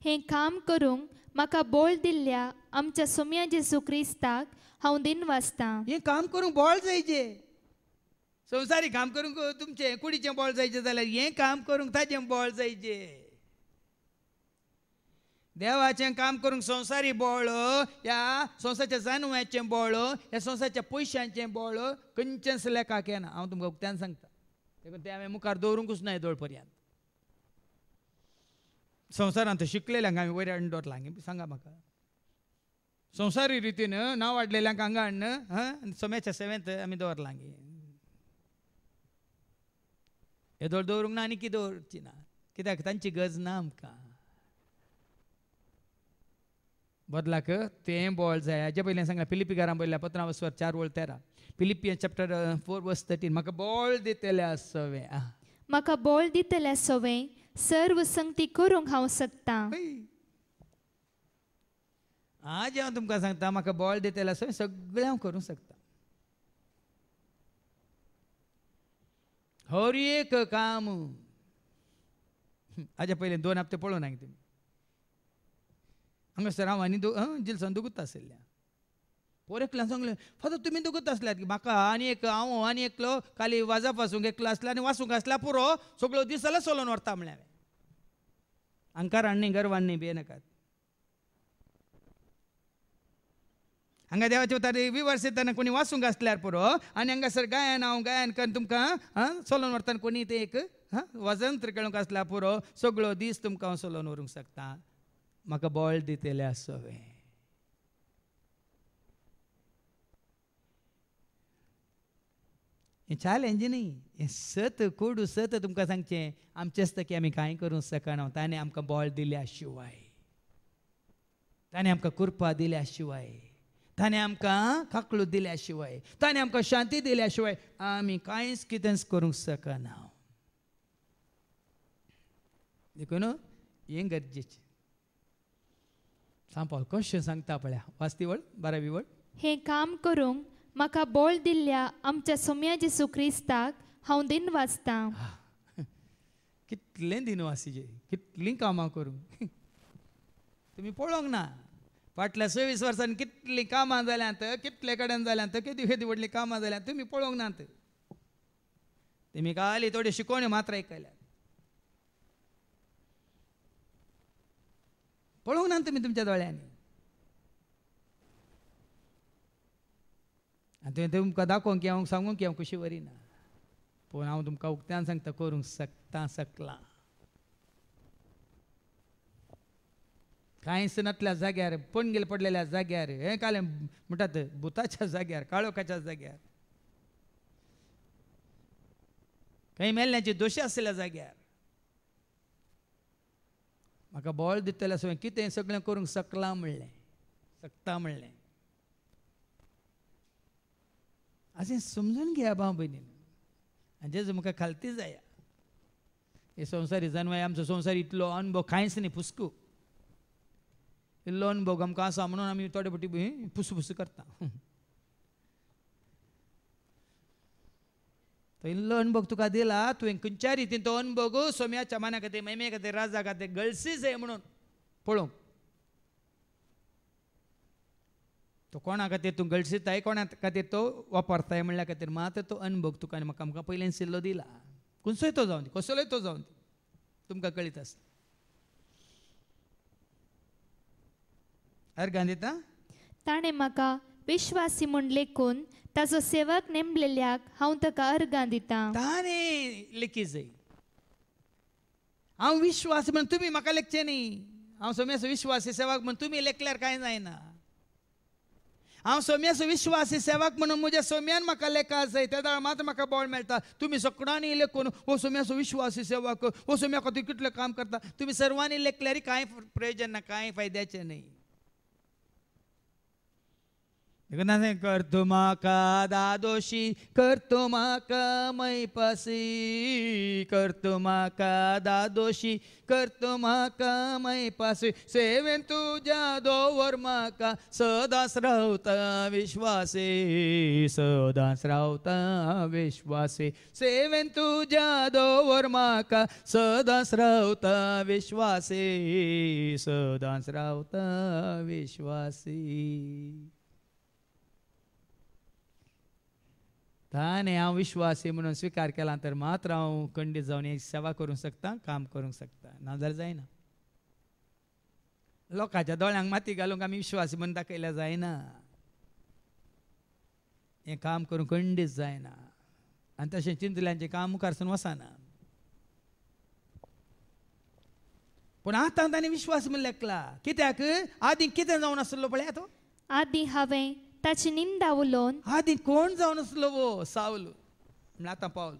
हें काम करूंक म्हाका बोळ दिल्ल्या आमच्या सोम्या जेजू क्रिस्ताक हांव दिनवासतां. हें काम करूंक बळ जायचें. संवसारी काम करूंक तुमचें कुडीचें बळ जायचें जाल्यार हें काम करूंक ताचें बळ जायचें. देवाचें काम करूंक संवसारी बळ, ह्या संवसाराच्या जाणवाचें बळ, ह्या संवसाराच्या पयशांचें बळ खंयचेंच लेखाक येना. हांव तुमकां उक्त्यान सांगता, देखून तें हांवें मुखार दवरूंकूच ना येदोळ पर्यंत. संवसारांत शिकलेल्यांक आमी वयर हाडून दवरलां. सांगा म्हाका, संवसारी रितीन नांव वाडलेल्यांक हांगा हाडून सोम्याच्या सेवेंत आमी दवरलां. येदोळ दवरूंक ना आनी कितें दवरची ना, कित्याक तांची गरज ना आमकां. बदलाक तें बळ जाय. हाजे पयलें सांगलां फिलिपिकारां पयल्या 15:4-13. Philippian chapter 4:13. म्हाका बळ दितल्या सवे. म्हाका बोळ दितल्या सवे सर्व संगती करूंक हांव शकतां. आज हांव तुमकां सांगता, म्हाका बळ दितल्या सवे सगळें हांव करूंक शकता. हर एक काम. हाज्या पयलीं 2 हप्ते पळोवन हांवें तुमी हांगासर हांव आनी जिल्सान दुगूत आशिल्ल्या. पोरेकल्यान सांगलें फादर तुमी दुगूत आसल्यात की. म्हाका हांव आनी एकलो खाली वाजप वाचूंक एकलो आसला आनी वाचूंक आसला पुरो सगळो दीस जाल्यार चलोवन व्हरता म्हणलें हांवें. अंकारान न्ही, गर्वान न्ही, भियेनाकात. हांगा देवाच्या उतारी विवर्सिताना कोणी वाचूंक आसल्यार पुरो आनी हांगासर हांव गायन करून तुमकां चलोवन व्हरता. कोणी ते एक वजंत्र खेळूंक आसल्यार पुरो सगळो दीस तुमकां हांव चलोवन व्हरूंक शकता. म्हाका बळ दितलें आसोवें. हें चॅलेंज न्ही, हें सत कोडू सत तुमकां सांगचें आमचेच तकी आमी कांय करूंक शकना. ताणें आमकां बळ दिल्या शिवाय, ताणें आमकां कृपा दिल्या शिवाय, ताणें आमकां काकळूत दिल्या शिवाय, ताणें आमकां शांती दिल्या शिवाय आमी कांयच कितेंच करूंक शकना. देखून हें गरजेचें. सांपावल कशें सांगता पळया, वाचती वळ 12वी वळ. हें काम करूंक म्हाका बोळ दिल्ल्या आमच्या सोम्या जेजू क्रिस्ताक हांव दिनवासतां. कितलें दिनवासीचे, कितलीं कामां करूंक. तुमी पळोवंक ना फाटल्या 26 वर्सांनी कितलीं कामां जाल्यांत, कितले कडेन जाल्यांत, केदी व्हडलीं कामां जाल्यांत तुमी पळोवंक नात. तुमी खाली थोड्यो शिकोवण्यो मात्र आयकल्यात. पळोवंक ना तुमी तुमच्या दोळ्यांनी. आनी तुवें तुमकां दाखोवंक की हांव सांगूंक की हांव कशी वरिना. पूण हांव तुमकां उक्त्यान सांगता करूंक शकलां. कांयच नातल्या जाग्यार, पणगेल पडलेल्या जाग्यार, हें कालें म्हणटात भुताच्या जाग्यार, काळोखाच्या जाग्यार, खंय मेल्ल्याचे दोशी आसलेल्या जाग्यार म्हाका बळ दितलें आसूं कितें सगळें करूंक शकता म्हणलें. अशें समजून घेया भाव भयणीन. आनी जेजू म्हाका खालती जाया. हे संवसारी जानवाय आमचो संवसार इतलो अनुभव कांयच न्ही, पुसकू इल्लो अनुभव आमकां आसा म्हणून आमी थोडे फावटी पुसू करता. तो इल्लो अनुभव तुका दिला, तुवें खंयच्या रितीन तो अनुभव सोम्याच्या माना खातीर, महिमे खातीर, राजा खातीर गळसीच आहे म्हणून पळोवंक. तो कोणा खातीर तूं गळसिताय, कोणा खातीर तो वापरताय म्हणल्या खातीर मात तो अनुभव तुका आनी म्हाका आमकां पयलें सिल्लो दिला. खंयचोय तो जावन दी, कसलोय तो जावन दी, तुमकां कळीत आसा. अर्गां दिता. ताणें म्हाका विश्वासी म्हूण लेखून ताचो सेवक नेमलेल्याक हांव ताका अर्गां दितां. ताणें लेखी जाय. हांव विश्वास म्हण तुमी म्हाका लेखचे न्ही. हांव सोम्याचो विश्वासी सेवक म्हण तुमी लेखल्यार कांय जायना. हांव सोम्याचो विश्वासी सेवक म्हणून म्हज्या सोम्यान म्हाका लेखा जाय त्या दाळ मात्र म्हाका बळ मेळटा तुमी सगळ्यांनी लेखून हो सोम्याचो विश्वासी सेवक हो सोम्या खातीर कितलें काम करता तुमी सर्वांनी लेखल्यार कांय प्रयोजन ना कांय फायद्याचें न्ही करतो म्हाका दादोशी करतो म्हाका मैपासी करतो म्हाका दादोशी करतो म्हाका मैपासी सेवेन तुज्या दोवर म्हाका सदांच रावता विश्वासी सदांच रावता विश्वासी सेवेन तुज्या दोवर म्हाका सदांच रावता विश्वासी सदांच रावता विश्वासी ताणें हांव विश्वासी म्हणून स्विकार केला तर मात्र हांव खंडीत जावन एक सेवा करूंक शकता काम करूंक शकता नाजाल्यार जायना लोकांच्या दोळ्यांक माती घालूंक आमी विश्वासी म्हणून दाखयल्यार जायना हें काम करूंक खंडीत जायना आनी तशें चिंतल्यांचें काम मुखारसून वचना पूण आतां ताणें विश्वास म्हूण लेखला कित्याक आदीं कितें जावन आसलो पळय तो आदीं हांवें ताची निंदा उलोवन आदीं कोण जावन आसलो वो सावल म्हण आतां पावलो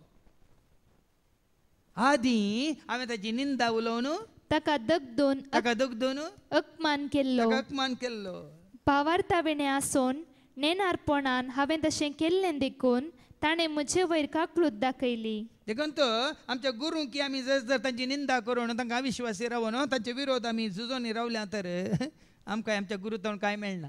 आदीं हांवें ताची निंदा उलोवन ताका दगदून ताका दुखदून अपमान केल्लो ताका अपमान केल्लो भावार्थाविणे आसून नेनारपणान हांवें तशें केल्लें देखून ताणें म्हजे वयर काकूट दाखयली देखून तो आमच्या गुरूंक की आमी जर तांची निंदा करून तांकां अविश्वासी रावन तांचे विरोध आमी झुजोन रावल्या तर आमकां आमच्या गुरू तोंड कांय मेळना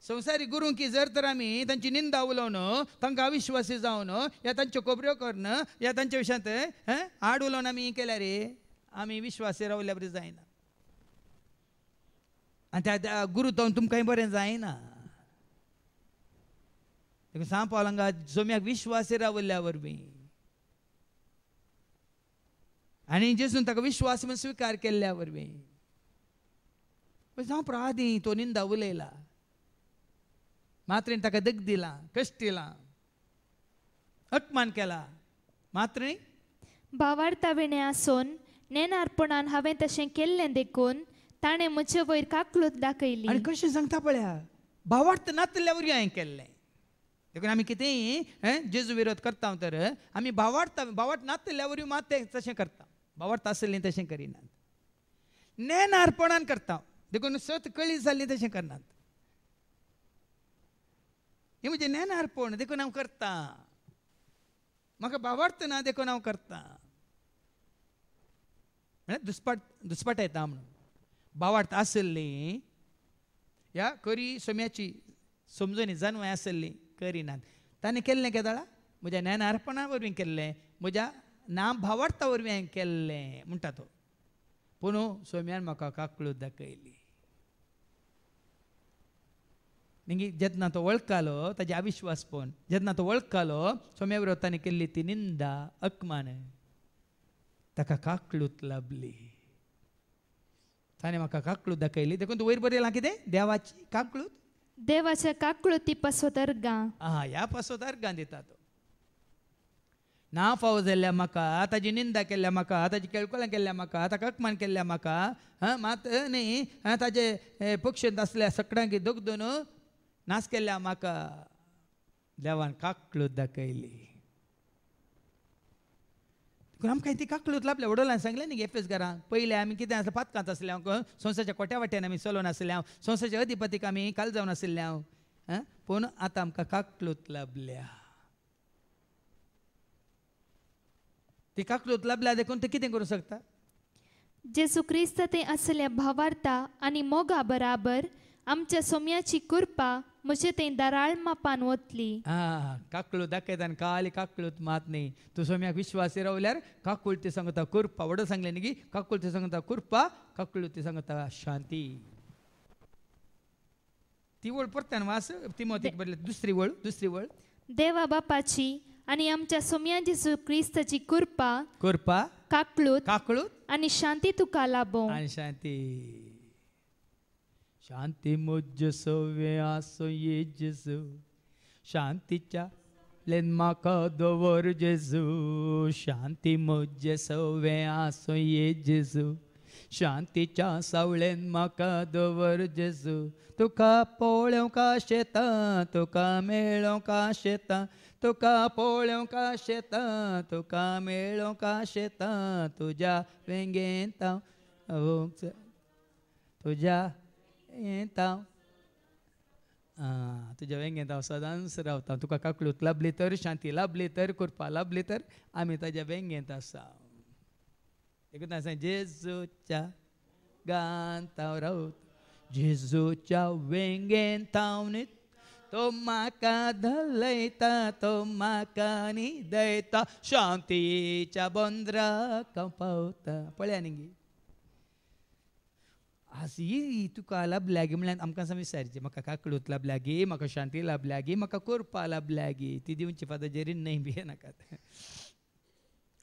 संवसारी गुरूंक की जर तर आमी तांची निंदा उलोवन तांकां अविश्वासी जावन या तांच्यो खबऱ्यो करून या तांच्या विशयांत आड उलोवन आमी केल्यार आमी विश्वासी रावल्या बरी जायना आनी त्या गुरू तोंड तुमकांय बरें जायना सांगपा हांगा सोम्याक विश्वासी रावल्ल्या वरवीं आनी जेजून ताका विश्वास म्हूण स्विकार केल्ल्या वरवीं जावं आदीं तो निंदा उलयला मात्रेन ताका दग दिला कश्ट दिला अपमान केला मात्रे भावार्थाविणे आसून नेनारपणान हांवें तशें केल्लें देखून ताणें म्हजे वयर काकूट दाखयली आनी कशें सांगता पळया भावार्थ नातल्या वरवीं हांवें केल्लें देखून आमी कितेंय जेजू विरोध करता तर आमी भावार्थ नातल्या वरवीं मात तें तशें करता भावार्थ आसलें तशें करिनात नेनारपणान करता देखून सत कळी जाल्ली तशें करनात हे म्हणजे नेनारपण देखून हांव करता म्हाका भावार्थ ना देखून हांव करता दुस्पाट येता म्हणून भावार्थ आसली ह्या करी सोम्याची समजून जानवाय आसली करिनात ताणें केल्लें केदाळा म्हज्या नेनारपणा वरवीं केल्लें म्हज्या नाम भावार्था वरवीं हांवें केल्लें म्हणटा तो पूण सोम्यान म्हाका काकूट दाखयली जेन्ना तो वळखलो ताजे अविश्वास पळोवन जेन्ना तो वळखलो सोम्या विरोध ताणें केल्ली ती निंदा अपमान ताका काकूट लाभली ताणें म्हाका काकूट दाखयली देखून तूं वयर बरयलां कितें देवाची काकूट देवाच्या काकूटी पासत अर्गां ह्या पासत अर्गां दिता तो ना फावो जाल्ल्या म्हाका ताजी निंदा केल्ल्या म्हाका ताजी केळकोलां केल्ल्या म्हाका ताका अपमान केल्ल्या म्हाका मात न्ही ताजे पक्षांत आसल्या सगळ्यांक दोगदून नाश केल्ल्या म्हाका देवान काकूट दाखयली आमकां ती काकूट लाभल्या वडोलान सांगलें न्ही एफएस घरांक पयले आमी कितें आसलें पातकांत आसले हांव संवसाच्या कोट्या वाट्यान आमी चलोवन आसले हांव संवसाच्या अधिपतीक आमी काल जावन आसले हांव पूण आतां आमकां काकूट लाभल्या ती काकूट लाभल्या देखून तूं कितें करूं शकता जेजू क्रिस्त ते असल्या भावार्था आनी मोगा बराबर आमच्या सोम्याची कृपा म्हजे ते दाराळ मापान वतली काकूट दाखयता आनी काली काकूट मात न्ही तूं सोम्याक विश्वासी रावल्यार काकूट ती सांगता कृपा वडो सांगलें न्ही की काकूट ती सांगता कृपा काकूट ती सांगता शांती ती वळ परत्यान वास तिमोथीक बरयले दुसरी वळ देवा बापाची आनी आमच्या सोम्या जेजू क्रिस्ताची कृपा काकूट आनी शांती तुका लाभो आनी शांती मुझ सोवे आसो ये जेजू शांतीच्या लेन म्हाका दवर जेजू शांती मुझ सोवे आसो ये जेजू शांतीच्या सावळेन म्हाका दवर जेजू तुका पळोवंक शेता तुका मेळोवंक शेता तुका पळोवंक शेता तुका मेळोवंक शेता तुज्या वेंगेंत तुज्या येता तुज्या वेंगेंत हांव सदांच रावता तुका काकळूत लाभली तर शांती लाभली तर कृपा लाभली तर आमी ताज्या वेंगेंत आसा एकूच सांग जेजूच्या गांत हांव रावता जेजूच्या वेंगेंत हांव न्हिद तो म्हाका धलयता तो म्हाका न्हिदयता शांतीच्या बंदराक हांव पावता पळया न्ही आज ही तुका लाभल्या गी म्हळ्यार आमकां सां विचारचें म्हाका काकळूत लाभल्या गी म्हाका शांती लाभल्या गी म्हाका कोरपा लाभल्या गी ती दिवची फादर न्हय भिये नाकात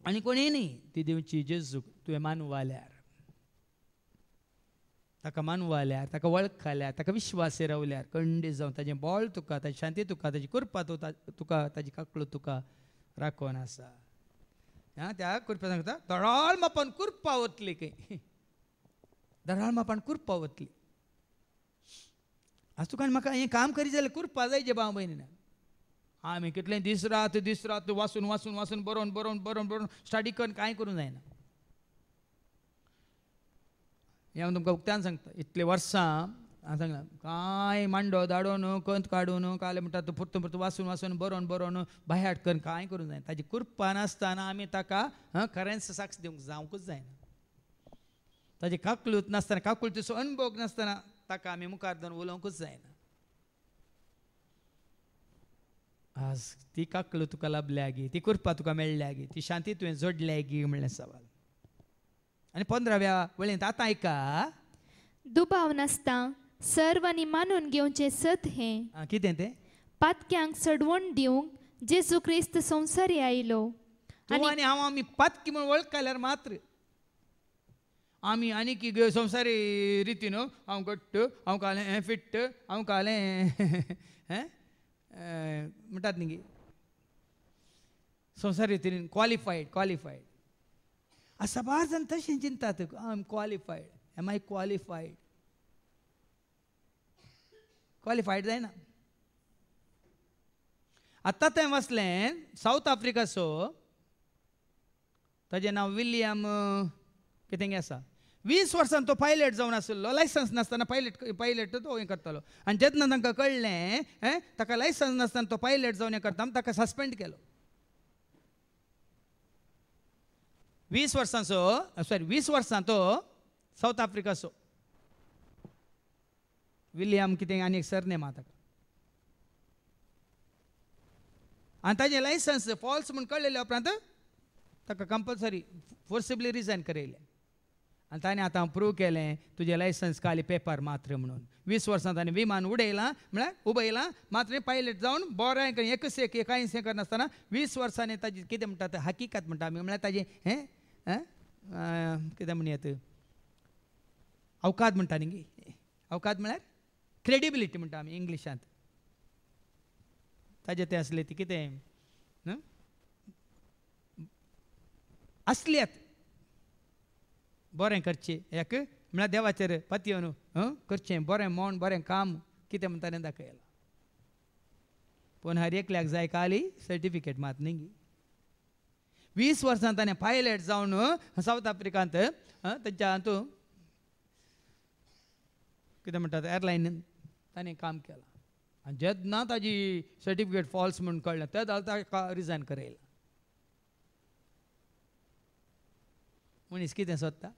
आनी कोणीय न्ही ती दिवची जेजूक तुवें मानवाल्यार ताका मानवाल्यार ताका वळखल्यार ताका विश्वास रावल्यार खंडीत जावन ताजें बळ तुका ताजी शांती तुका ताजी कृपा तुका ताजी काकळूत तुका राखोन आसा त्या कृपा सांगता तळाळ मापान कृपा वतली खंय दराळ मापान कृपा वतली आज तुका म्हाका हें काम करी जाल्यार कृपा जाय जे भाव भयणीन आमी कितले दीस रात वाचून वाचून वाचून बरोवन बरोवन बरोवन बरोवन स्टडी करून कांय करूंक जायना हें हांव तुमकां उक्त्यान सांगता इतले वर्सां हांवें सांगलां कांय मांडो धाडोन कंत काडून काले म्हणटा तो पुरतो पुरतो वाचून वाचून बरोवन बरोवन बायहाट करून कांय करूंक जायना ताजी कृपा नासतना आमी ताका खरेंच साक्ष दिवंक जावंकूच जायना ताजी काकळूत नासतना काकळूतीचो अनुभव नासतना ताका आमी मुखार धरून उलोवंकूच जायना आज ती काकळूत तुका लाभल्या गी ती कृपा तुका मेळ्ळ्या गी ती शांती तुवें जोडल्या गी म्हणलें सवाल आनी 15व्या वळेंत आतां आयका दुबाव नासता सर्वांनी मानून घेवचें सत हें कितें तें पातक्यांक सडवण दिवंक जेजू क्रिस्त संवसारी आयलो आनी हांव आमी पातकी म्हूण वळखल्यार मात्र आमी आनी की संवसारी रितीन हांव घट्ट हांव कालें हें फिट्ट हांव कालें हें म्हणटात न्ही संवसारी रितीन क्वॉलिफायड सबार जाण तशें चिंतात I am qualified am I qualified जायना आतां थंय वचलें सावथ आफ्रिकाचो ताजें नांव विलियम कितें आसा 20 वर्सां तो पायलट जावन आसलो लायसन्स नासतना पायलट तो हें करतालो आनी जेन्ना तांकां कळ्ळें ताका लायसन्स नासतना तो पायलट जावन हें करता ताका सस्पेंड केलो 20 वर्सां तो सावथ आफ्रिकाचो विलियम कितें आनी एक सरनेम आहा ताका आनी ताजें लायसन्स फॉल्स म्हूण कळलेल्या उपरांत ताका कंपल्सरी फोर्सिबली रिजायन करयलें आनी ताणें आतां प्रूव केलें तुजें लायसन्स खाली पेपर मात्र म्हणून 20 वर्सां ताणें विमान उडयलां म्हळ्यार उबयलां मात्र पायलट जावन बरें एकच एक कांयच हें करनासतना 20 वर्सांनी ताजी कितें म्हणटा हकिकत म्हणटा आमी म्हळ्यार ताजें हें कितें म्हणयात अवकाद म्हणटा न्ही अवकाद म्हळ्यार क्रेडिबिलिटी म्हणटा आमी इंग्लिशांत ताजें तें आसलें ती कितें असलियत बरें करचें एक म्हळ्यार देवाचेर पातयेवन करचें बरें मोन बरें काम कितें म्हणटा तें दाखयलां पूण हर एकल्याक जाय खाली सर्टिफिकेट मात न्ही 20 वर्सां ताणें पायलट जावन सावथ आफ्रिकांत तांच्या हातूंत कितें म्हणटात एअरलायनीन ताणें काम केलां आनी जेन्ना ताजी सर्टिफिकेट फॉल्स म्हूण कळ्ळें तेन्ना ताका रिजायन करयलां मनीस कितें सोदता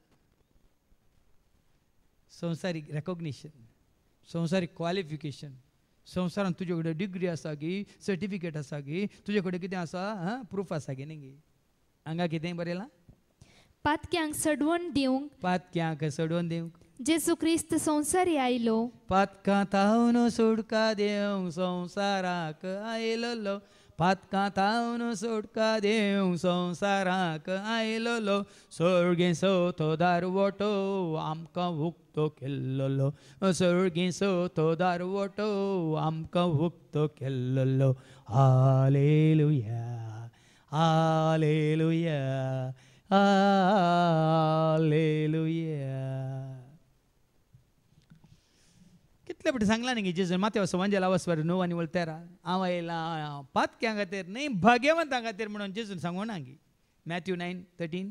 संवसारीक रेकॉग्निशन संवसारीक क्वॉलिफिकेशन संवसारांत तुजे कडेन डिग्री आसा गी सर्टिफिकेट आसा गी तुजे कडेन कितें आसा प्रूफ आसा गे न्ही हांगा कितें बरयलां पातक्यांक सडवण दिवंक जेजू क्रिस्त संवसारी आयलो पातकां तावन सोडका देव संवसाराक आयलो पातकां तावन सोडका देव संवसाराक आयलो सर्गेचो तो दारवटो आमकां उक्तो केल्लो सर्गेचो तो दारवटो आमकां उक्तो केल्लो हालेलुया हालेलुया कितले पटी सांगला न्ही जेजून माथ्या वचो वंजेला वचवर न्हू आनी वळतेरा हांव आयला पातक्यां खातीर न्ही भाग्यवंतां खातीर म्हणून जेजून सांगू ना गी मॅथ्यू 9:13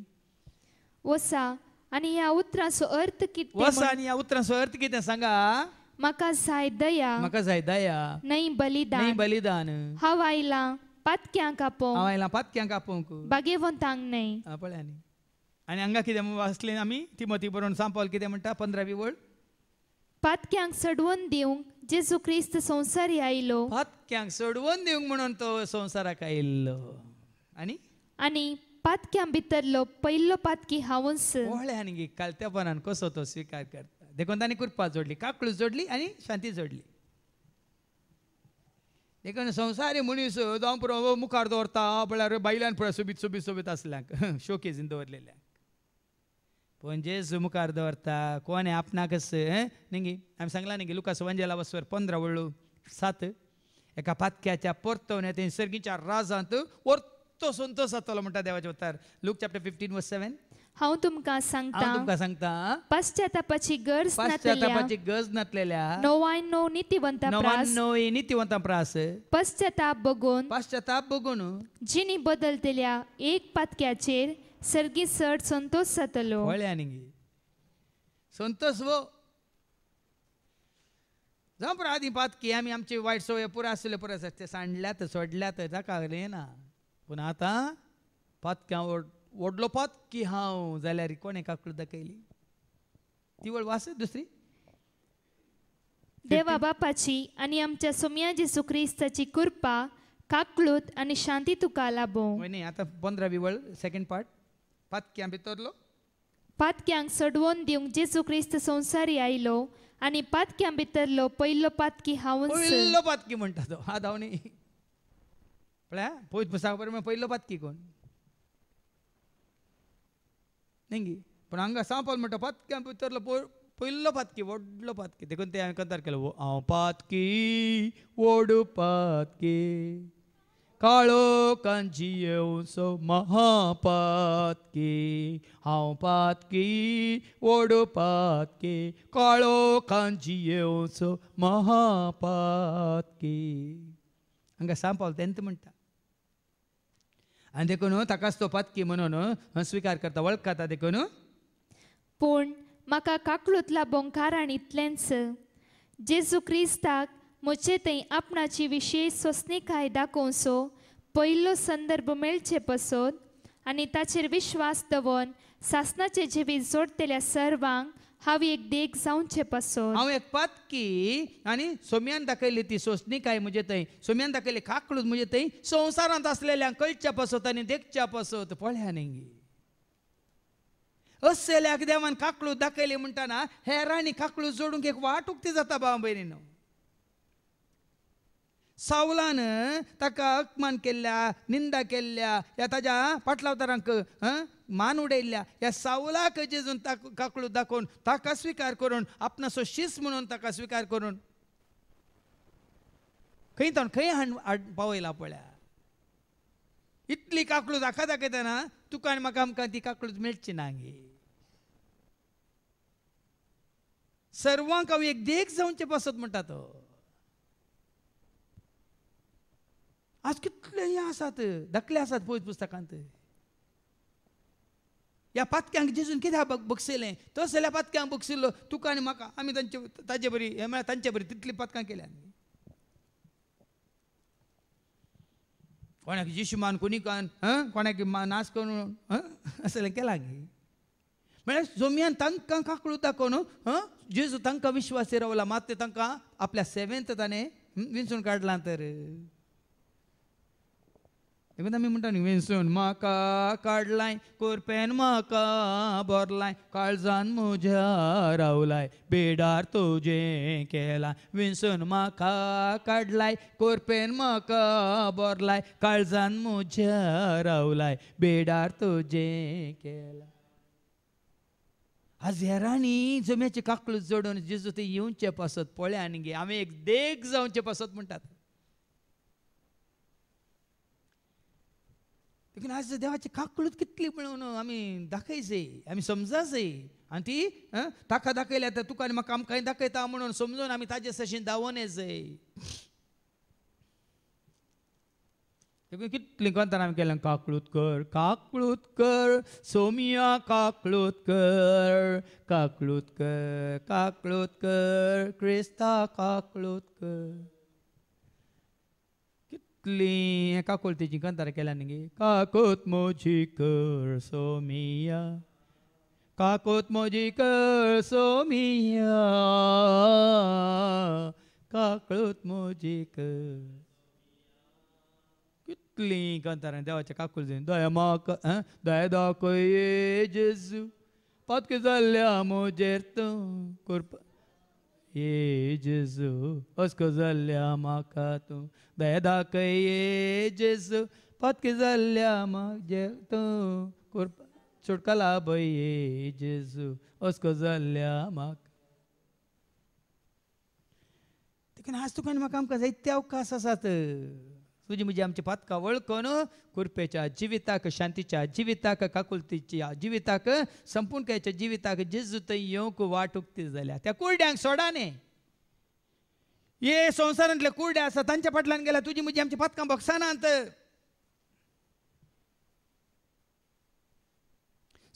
वसा आनी ह्या उतरांचो अर्थ कितें वसा आनी ह्या उतरांचो अर्थ कितें सांगा म्हाका जाय दया म्हाका जाय दया नाही बलिदान नाही बलिदान हांव आयलां पातक्यां कापोवंक हांव आयलां पातक्यां कापोवंक भाग्यवंतांक न्हय पळय न्ही आनी हांगा कितें वाचलें आमी तिमोथी बरोवन सांपल कितें म्हणटा 15वी वळ पातक्यांक सडवून दिवंक जेजू क्रिस्त संवसारी आयलो पातक्यांक सोडवून दिवंक म्हणून तो संवसाराक आयिल्लो आनी पातक्यां भितरलो पयलो पातकी हांवूच पळय आनी कालत्यापणान कसो तो स्विकार करता देखून तांणी कुरपा जोडली काकळूच जोडली आनी शांती जोडली देखून संवसारी मनीस जावं पुरो मुखार दवरता म्हळ्यार बायलान पळय सोबीत सोबीत सोबीत आसल्यांक शोकेजीन दवरलेल्यांक पण जेजू मुखार दवरता कोणे आपणाकच न्ही आमी सांगला न्ही लुकास वंजेला वचवर 15:7 एका पातक्याच्या परतवन ते सर्गीच्या राजांत वर्तो संतोश जातलो म्हणटा देवाच्या उतार लूक चॅप्टर 15:7 हांव तुमकां सांगता पश्चातापाची गरज नातलेल्या 99 नितिवंतां प्रास पश्चाताप बघून जिनी बदलतल्या एक पातक्याचेर सर्गी चड संतोष जातलो पळया न्ही संतोष वो जावं पुरो आदी पातकी आमी आमची वायट सवय पुरो आसले पुरो ते सांडल्यात सोडल्यात ताका ना पूण आतां पातक्यां व्हडलो पातकी हांव जाल्यार कोणें काकूळ दाखयली ती वळ वास दुसरी देवा बापाची आनी आमच्या सोम्या जेजू क्रिस्ताची कृपा काकळूत आनी शांती तुका लाभो न्ही आतां 15वी वळ सेकंड पार्ट पातक्यां भितरलो पातक्यांक सडवून दिवंक जेजू क्रिस्त संवसारी आयलो आनी पातक्यां भितरलो पयलो पातकी हांवूच पयलो पातकी म्हणटा तो आतां हांव न्ही पळया पयस पुस्तका बरें पयलो पातकी कोण न्ही पूण हांगा सांपल म्हणटा पातक्यां भितरलो पयलो पातकी व्हडलो पातकी देखून ते हांवें कंतार केलो हांव पातकी व्हड पातकी काळो कांची येवचो महापातकी हांव पातकी व्हड पातकी काळो कांची येवचो महापातकी हांगा सांपल तेंत म्हणटा आनी देखून ताकाच तो पातकी म्हणून स्विकार करता वळखता देखून पूण म्हाका काकळूत लाभोंक कारण इतलेंच जेजू क्रिस्ताक म्हजे थंय आपणाची विशेष सोंसणीकाय दाखोवचो पयलो संदर्भ मेळचे पसत आनी ताचेर विश्वास दवरून सासणाचे जिवीत जोडतल्या सर्वांक हांव एक देख जावचे पसत हांव एक पातकी आनी सोम्यान दाखयली ती सोंसणीकाय म्हजे थंय सोम्यान दाखयली काकळूत म्हजे थंय संवसारांत आसलेल्यांक कळच्या पसत आनी देखच्या पसत पळया न्ही असलेल्याक देवान काकळूत दाखयली म्हणटाना हेरांनी काकळूत जोडूंक एक वाट उक्ती जाता भाव भयणीनो सावलान ताका अपमान केल्ल्या निंदा केल्ल्या ह्या ताज्या पाटलावतारांक मान उडयल्ल्या ह्या सावलाक जेजून काकळूत दाखोवन ताका स्विकार करून आपणाचो शीस म्हणून ताका स्विकार करून खंय पावयला पळया इतली काकळूत आखा दाखयतना तुका आनी म्हाका आमकां ती काकळूत मेळची ना गे सर्वांक हांव एक देख जावचे पसत म्हणटा तो आज कितले हे आसात धाकले आसात पळय पुस्तकांत ह्या पातक्यांक जेजून कित्याक बक्षिलें तसल्या पातक्यांक बक्षिल्लो तुका आनी म्हाका आमी ताचे बरी हे म्हळ्यार तांचे बरी तितली पातकां केल्या कोणाक जिशुमान कोणीकान कोणाक नाच करून असलें केलां गे म्हळ्यार जोमियान तांकां काकळूत दाखोवन जेजू तांकां विश्वासी रावला मात ते तांकां आपल्या सेवेंत ताणें विंचून काडलां तर देखून आमी म्हणटा न्ही विंचून म्हाका काडलाय कोरपेन म्हाका भरलाय काळजान म्हज्या रावलाय बेडार तुजें केलां विंचून म्हाका काडलाय कोरपेन म्हाका भरलाय काळजान म्हज्या रावलाय बेडार तुजें केलां आज हेरांनी जम्याचे काकळूत जोडून जेजू ते येवचे पसत पळया आनी गे हांवें एक देख जावचे पसत म्हणटात देखून आज देवाची काकळूत कितली म्हणून आमी दाखयचे आमी समजाचे आनी ती ताका दाखयल्या तर तुका आनी म्हाका आमकां दाखयता म्हणून समजून आमी ताजे सशीन दावोन येजय देखून कितली कोंतान आमी केलें काकळूत कर सोमिया काकळूत कर क्रिस्ता काकळूत कर कितली काकुळतेची कंतार केल्या न्ही काकोत मोजी कर सोमिया काकोत मोजी कर सोमिया काकळूत मोजी कर कितली कंतार देवाच्या काकुळ जाईन दया म्हाका दया दाखय जेजू पातके जाल्ल्या मोजेर तूं करपा ये जेजू अस्को जाल्ल्या म्हाका तूं दया दाखय जेजू पातके जाल्ल्या म्हाजेर तूं करपा सुटका लाभय ये जेजू अस्को जाल्ल्या म्हाका देखून आज तुका आनी म्हाका आमकां जायते अवकाश आसात तुजी म्हजी आमची पातकां वळखून कुरपेच्या जिविताक शांतीच्या जिविताक काकुलतीच्या जिविताक संपूर्णकायेच्या जिविताक जेजू थंय येवंक वाट उक्ती जाल्या त्या कुरड्यांक सोडा न्ही हे संवसारांतले कुरडे आसा तांच्या फाटल्यान गेल्या तुजी म्हजी आमची पातकां भोगसानांत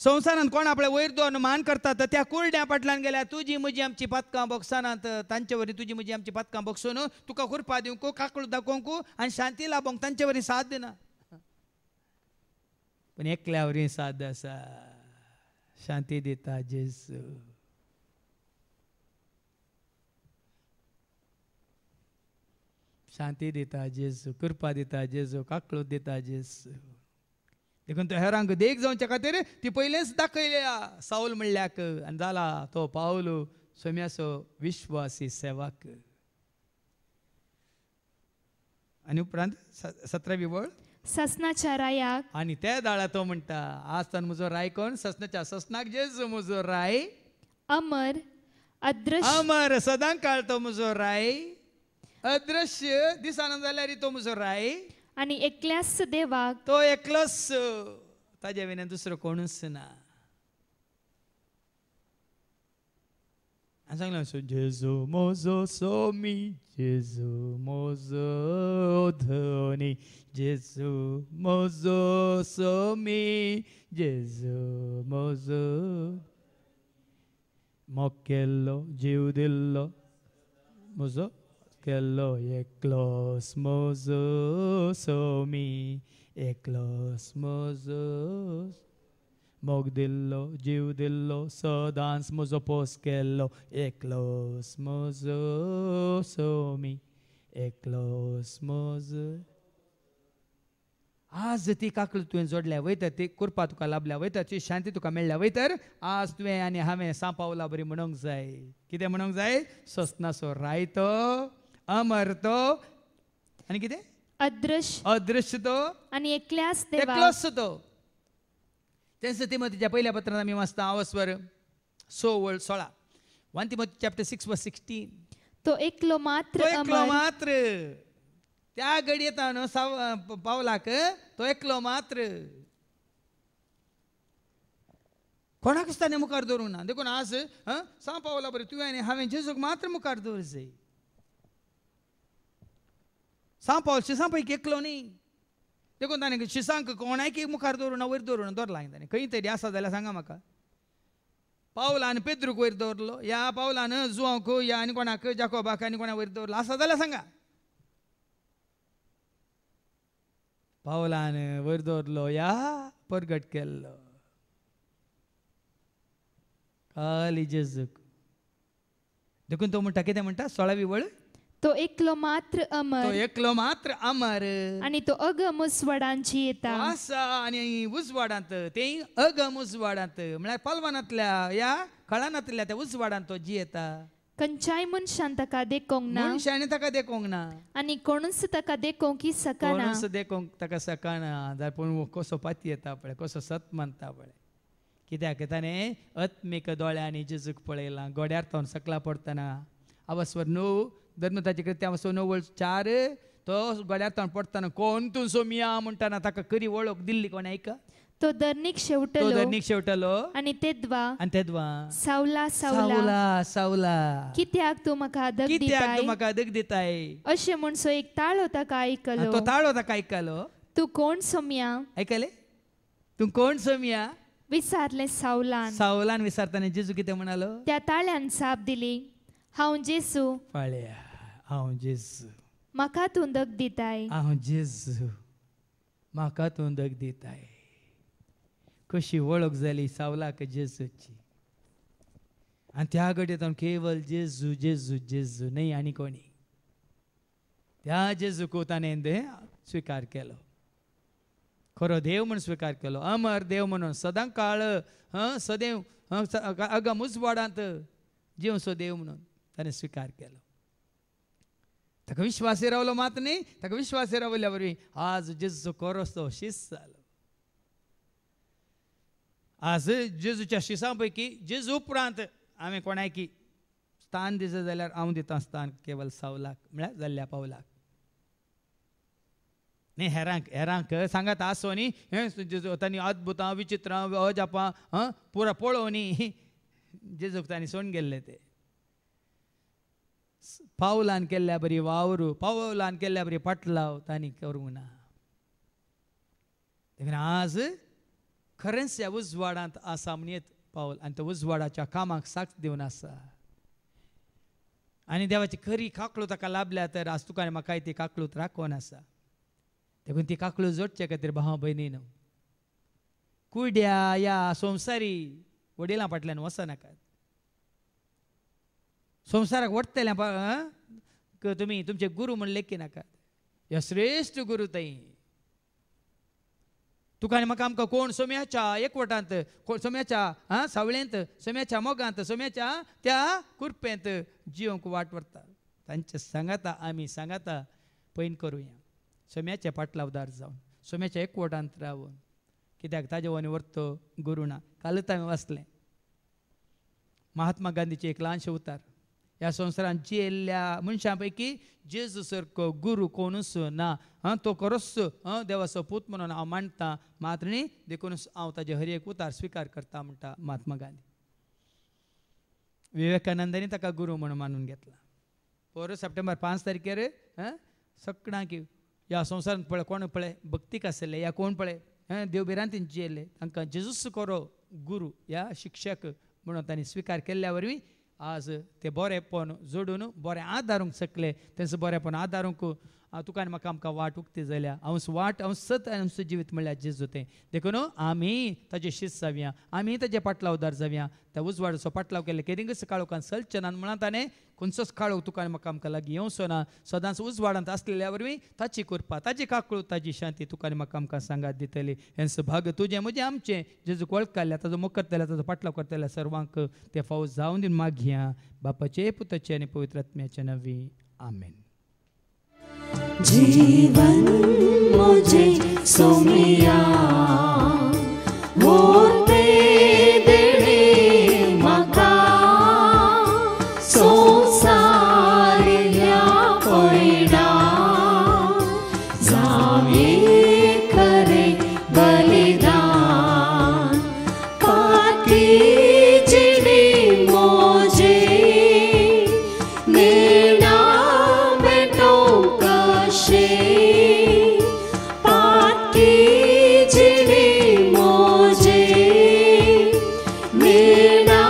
संवसारांत कोण आपले वयर दवरून मान करतात त्या कुरड्या फाटल्यान गेल्या तुजी म्हजी आमची पातकां भोगसानांत तांचे वरी तुजी म्हजी आमची पातकां भोगसून तुका खुरपा दिवंक काकूळ दाखोवंक आनी शांती लाभोवंक तांचे वरी साथ दिना पण एकल्या वरी साथ आसा शांती दिता जेजू शांती दिता जेजू कृपा दिता जेजू काकळू दिता जेजू देखून तो हेरांक देख जावच्या खातीर ती पयलेच दाखयल्या साऊल म्हणल्याक आनी जाला तो पावलो सोम्याचो विश्वासी सेवक आनी उपरांत 17वी वळ ससनाच्या रायाक आनी त्या दाळा तो म्हणटा आज तान म्हजो राय कोण ससनाच्या ससनाक जेजू म्हजो राय अमर अदृश्य अमर सदां काळ तो म्हजो राय अदृश्य दिसाना जाल्यार तो म्हजो राय आणि एकल्याच देवाक तो एकलोच ताजे विना दुसरो कोणूच ना आनी सांगलें असो जेजू म्हजो सोमी जेजू म्हजो धनी जेजू म्हजो सोमी जेजू म्हजो मोग केल्लो जीव दिल्लो म्हजो केल्लो एकलोस म्हजो सोमी एकलोस म्हजो मोग दिल्लो जीव दिल्लो सदांच म्हजो पोस केल्लो एकलोस म्हजो सोमी एकलोस म्हजो आज ती काकळ तुवें जोडल्या वयता ती कुरपा तुका लाभल्या वयता ती शांती तुका मेळ्ळ्या वयतर आज तुवें आनी हांवें सांपावला बरी म्हणूंक जाय कितें म्हणूंक जाय ससनाचो रायतो अमर तो आनी कितें अदृश्य तो आणि एकल्याच देवाक एकलोच तो तेच तिमोथीच्या पहिल्या पत्रांत आमी वाचता आवस्वर 6:16 1 Timothy chapter 6:16 तो एकलो मात्र अमर मात्र त्या घडयेत पावलाक तो एकलो मात्र कोणाकच ताणें मुखार दवरूंक ना देखून आज पावला बरें तुवें आनी हांवें जेजूक मात्र मुखार दवरूंक जाय पावल शिसां पैकी एकलो न्ही देखून ताणें शिसांक कोणायक मुखार दवरूं ना वयर दवरूं दवरला ताणें खंय तरी आसा जाल्यार सांगा म्हाका पावलान पेद्रूक वयर दवरलो या पावलान जुवांक या आनी कोणाक जाकोबाक आनी कोणा वयर दवरलो आसा जाल्यार सांगा पावलान वयर दवरलो या परगट केल्लो खाली जेजूक देखून तो म्हणटा कितें म्हणटा 16वी वळ तो एकलो मात्र तो अमर एकलो मात्र अमर आणि तो अगम उजवाडांची येता आसा आनी उजवाडांत ते अगम उजवाडांत म्हळ्यार पालवानांतल्या या कळानांतल्या त्या उजवाडांत तो जियेता खंयच्याय मनशान ताका देखोंक ना मनशांनी ताका देखोंक ना आणि कोणूच ताका देखोंक सकाना कोणूच देखोंक ताका सकाना जाल्यार पूण कसो पाती येता पळय कसो सत मानता पळय कित्याक ताणें आत्मीक दोळ्यांनी जेजूक पळयलां गोड्यार थावन सकला पडटना आवस्वर 9 धर्मताचे कृत्य 9:4 तो गड्यार तण पडताना कोण तूं सोमिया म्हणटाना ताका खरी वळख दिल्ली कोण ऐका तो दर्नीक तो शेवटलो धरणीक शेवटलो आणि तेदवा आनी तेदवा सावला सावला सावला सावला कित्याक तू म्हाका दग कित्याक दिताय तूं म्हाका दग दिताय अशें म्हणसो एक ताळो ताका आनी आयकलो तो ताळो ताका आयकलो तू कोण सोम्या आयकले तूं कोण सोमिया विचारले सावलान सावलान विचारताना जेजू कितें म्हणालो त्या ताळ्यान साप दिली हांव जेसू फाळ्या हांव जेजू म्हाका तू दग दिताय हांव जेजू म्हाका तूं दग दिताय कशी वळख जाली सावलाक जेजूची आनी त्या घडयेंत केवळ जेजू जेजू जेजू न्ही आनी कोणी त्या जेजूक ताणें स्विकार केलो खरो देव म्हणून स्विकार केलो अमर देव म्हणून सदां काळ सदैव अगम उजवाडांत जिवसो देव म्हणून ताणें स्विकार केलो ताका विश्वास रावलो मात न्ही ताका विश्वास रावल्या वरवीं आज जेजूचो कोरोसो शीस जालो आज जेजूच्या शिसां पैकी जेजू उपरांत हांवें कोणायकी स्थान दिसत जाल्यार हांव दिता स्थान केवळ सावलाक म्हळ्यार जाल्ल्या पावलाक न्ही हेरांक सांगात आसो न्ही तांणी अद्भुतां विचित्रां अजापां पुरा पळोवन न्ही जेजूक तांणी सोडून गेल्ले ते पावलान केल्ल्या बरी वावरू पावलान केल्ल्या बरी पाटलाव तांणी करूंक ना देखून आज खरेंच ह्या उजवाडांत आसा म्हणीत पावल आनी त्या उजवाडाच्या कामाक साक्ष दिवन आसा आनी देवाची खरी काकळूत ताका लाभल्या तर आज तुका आनी म्हाकाय ती काकळूत राखोन आसा देखून ती काकळूत जोडचे खातीर भाव भयणीन कुड्या ह्या संवसारी वडिलां फाटल्यान वचनाकात संवसाराक वडटल्या तुमी तुमचे गुरू म्हण लेखी नाकात ह्या श्रेश्ठ गुरू थंय तुका आनी म्हाका आमकां कोण सोम्याच्या एकवटांत सोम्याच्या सावळेंत सोम्याच्या मोगांत सोम्याच्या त्या कुरपेंत जिवंक वाट व्हरता तांचे सांगाता आमी सांगाता पैन करुया सोम्याचे पाटलावदार जावन सोम्याच्या एकवटांत रावन कित्याक ताजे वनी व्हरतो गुरू ना कालच हांवें वाचलें महात्मा गांधीचे एक ल्हानशें उतार ह्या संवसारांत जियेल्ल्या मनशां पैकी जेजू सारको गुरू कोणूच ना तो खरोच देवाचो पूत म्हणून हांव मानता मात्र न्ही देखूनच हांव ताजे हर एक उतार स्विकार करता म्हणटा महात्मा गांधी विवेकानंदांनी ताका गुरू म्हणून मानून घेतला पर सप्टेंबर 5 तारखेर सगळ्यांक ह्या संवसारांत पळय कोण पळय भक्तीक आसले या कोण पळय देवबिरांतीन जियेले तांकां जेजूच करो गुरू ह्या शिक्षक म्हणून तांणी स्विकार केल्ल्या वरवीं आज ते बरेपण जोडून बरें आदारूंक शकले तेंच बरेपण आदारूंक तुका आनी म्हाका आमकां वाट उक्ती जाल्या हांव सत आमचो जिवीत म्हणल्यार जेजू तें देखून आमी ताजे शिस्त जावया आमी ताजे पाटलावदार जावया त्या उजवाडाचो पाटलाव केले केदिंगच काळोखान चलचे ना म्हणून ताणें खंयचोच काळोख तुका आनी म्हाका आमकां लागीं येवचो ना सदांच उजवाडांत आसलेल्या वरवीं ताची कृपा ताची काकळूत ताची शांती तुका आनी म्हाका आमकां सांगात दितली हें सभाग तुजें म्हजें आमचें जेजूक वळखताल्या ताजो मोग करतल्या ताजो पाटलाव करतल्या सर्वांक ते फावो जावन दिवन मागया बापाचे पुताचे आनी पवित्र आत्म्याचे नवी आमेन. जीवन मुझे सोमिया होते देणे म्हाका संसारिया पयडा जावे खरे बलिदान पाती जिणे मोजे नेणा बेटो कशे पाती जिणे मोजे नेणा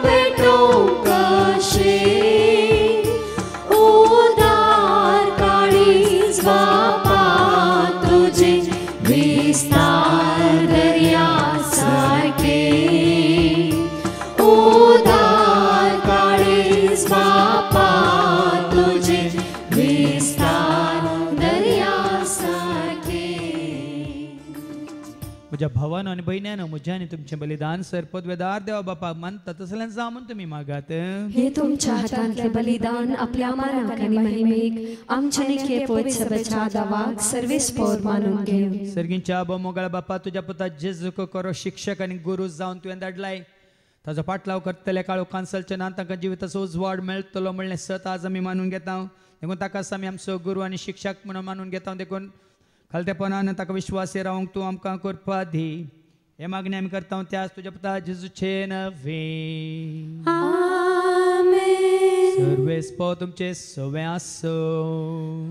बेटो कशे उदार काळीज बापा तुझे विस्तार दर्या सारखे उदार काळीज बापा तुझे विस्तार दर्या सारखे. म्हज्या भावानो आनी भयण्यानो म्हज्या आनी तुमचें बलिदान सर पदवेदार देवा बापाक मानता तसल्यान जा म्हूण तुमी मागात. हे तुमच्या हातांतले बलिदान आपल्या मानाक आनी महिमेक आमच्या निखे पोयत्सबाच्या दावाक सर्वेस्पोर मानून घेव. सर्गींच्या मोगाळ बापा तुज्या पुता जेजूक करो शिक्षक आनी गुरू जावन तुवें धाडलाय ताजो पाटलाव करतले काळो कांसलचे नांत तांकां जिविताचो उजवाड मेळटलो म्हणलें सत आज आमी मानून घेता देखून ताकाच आमी आमचो गुरू आनी शिक्षक म्हणून मानून घेता देखून खालतेपणान ताका विश्वासी रावंक तूं आमकां करपा दी हे मागणी आमी करता त्याच तुज्या पुता जेजूचे नवे सर्वेस्पो तुमचे सवे आसो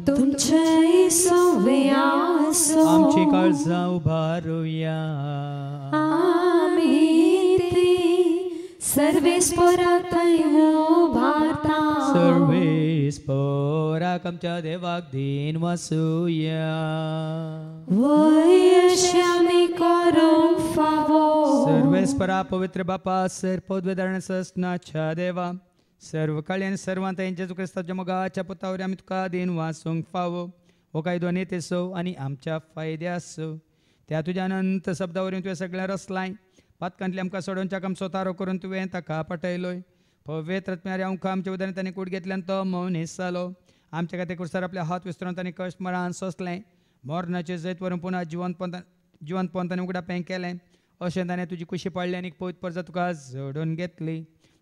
तुमचे सवे आसो आमची काळजां उबारुया सर्वेस्पोराक उबारता सर्वेस्पोराक आमच्या देवाक दिन वासुया वयशे आमी करूंक फावो सर्वेस्परा पवित्र बापा सर्पोद्वेदारण सस्नाच्या देवा सर्व काळी आनी सर्वांत जेजू क्रिस्ताच्या मोगाच्या पुतावरी आमी तुका दिन वासूंक फावो हो कायदो नेतेसो आनी आमच्या फायद्यासो त्या तुज्या अनंत शब्दावरून तुवें सगळ्यां रचलाय पातकांतली आमकां सोडोवच्याक आमचो तारो करून तुवें ताका पटयलोय पवित्र आत्म्यार आमकां आमच्या उदारण ताणें कूड घेतल्यान तो मौनीस जालो आमच्या खातीर कुर्सार आपले हात विस्तरून ताणें कश्ट मरान सोंसलें मोरणाचें जैत व्हरून पुन्हा जिवंतपण ताणें उगडापें केलें अशें ताणें तुजी कुशी पाळली आनी पवित्र परजा तुका जोडून घेतली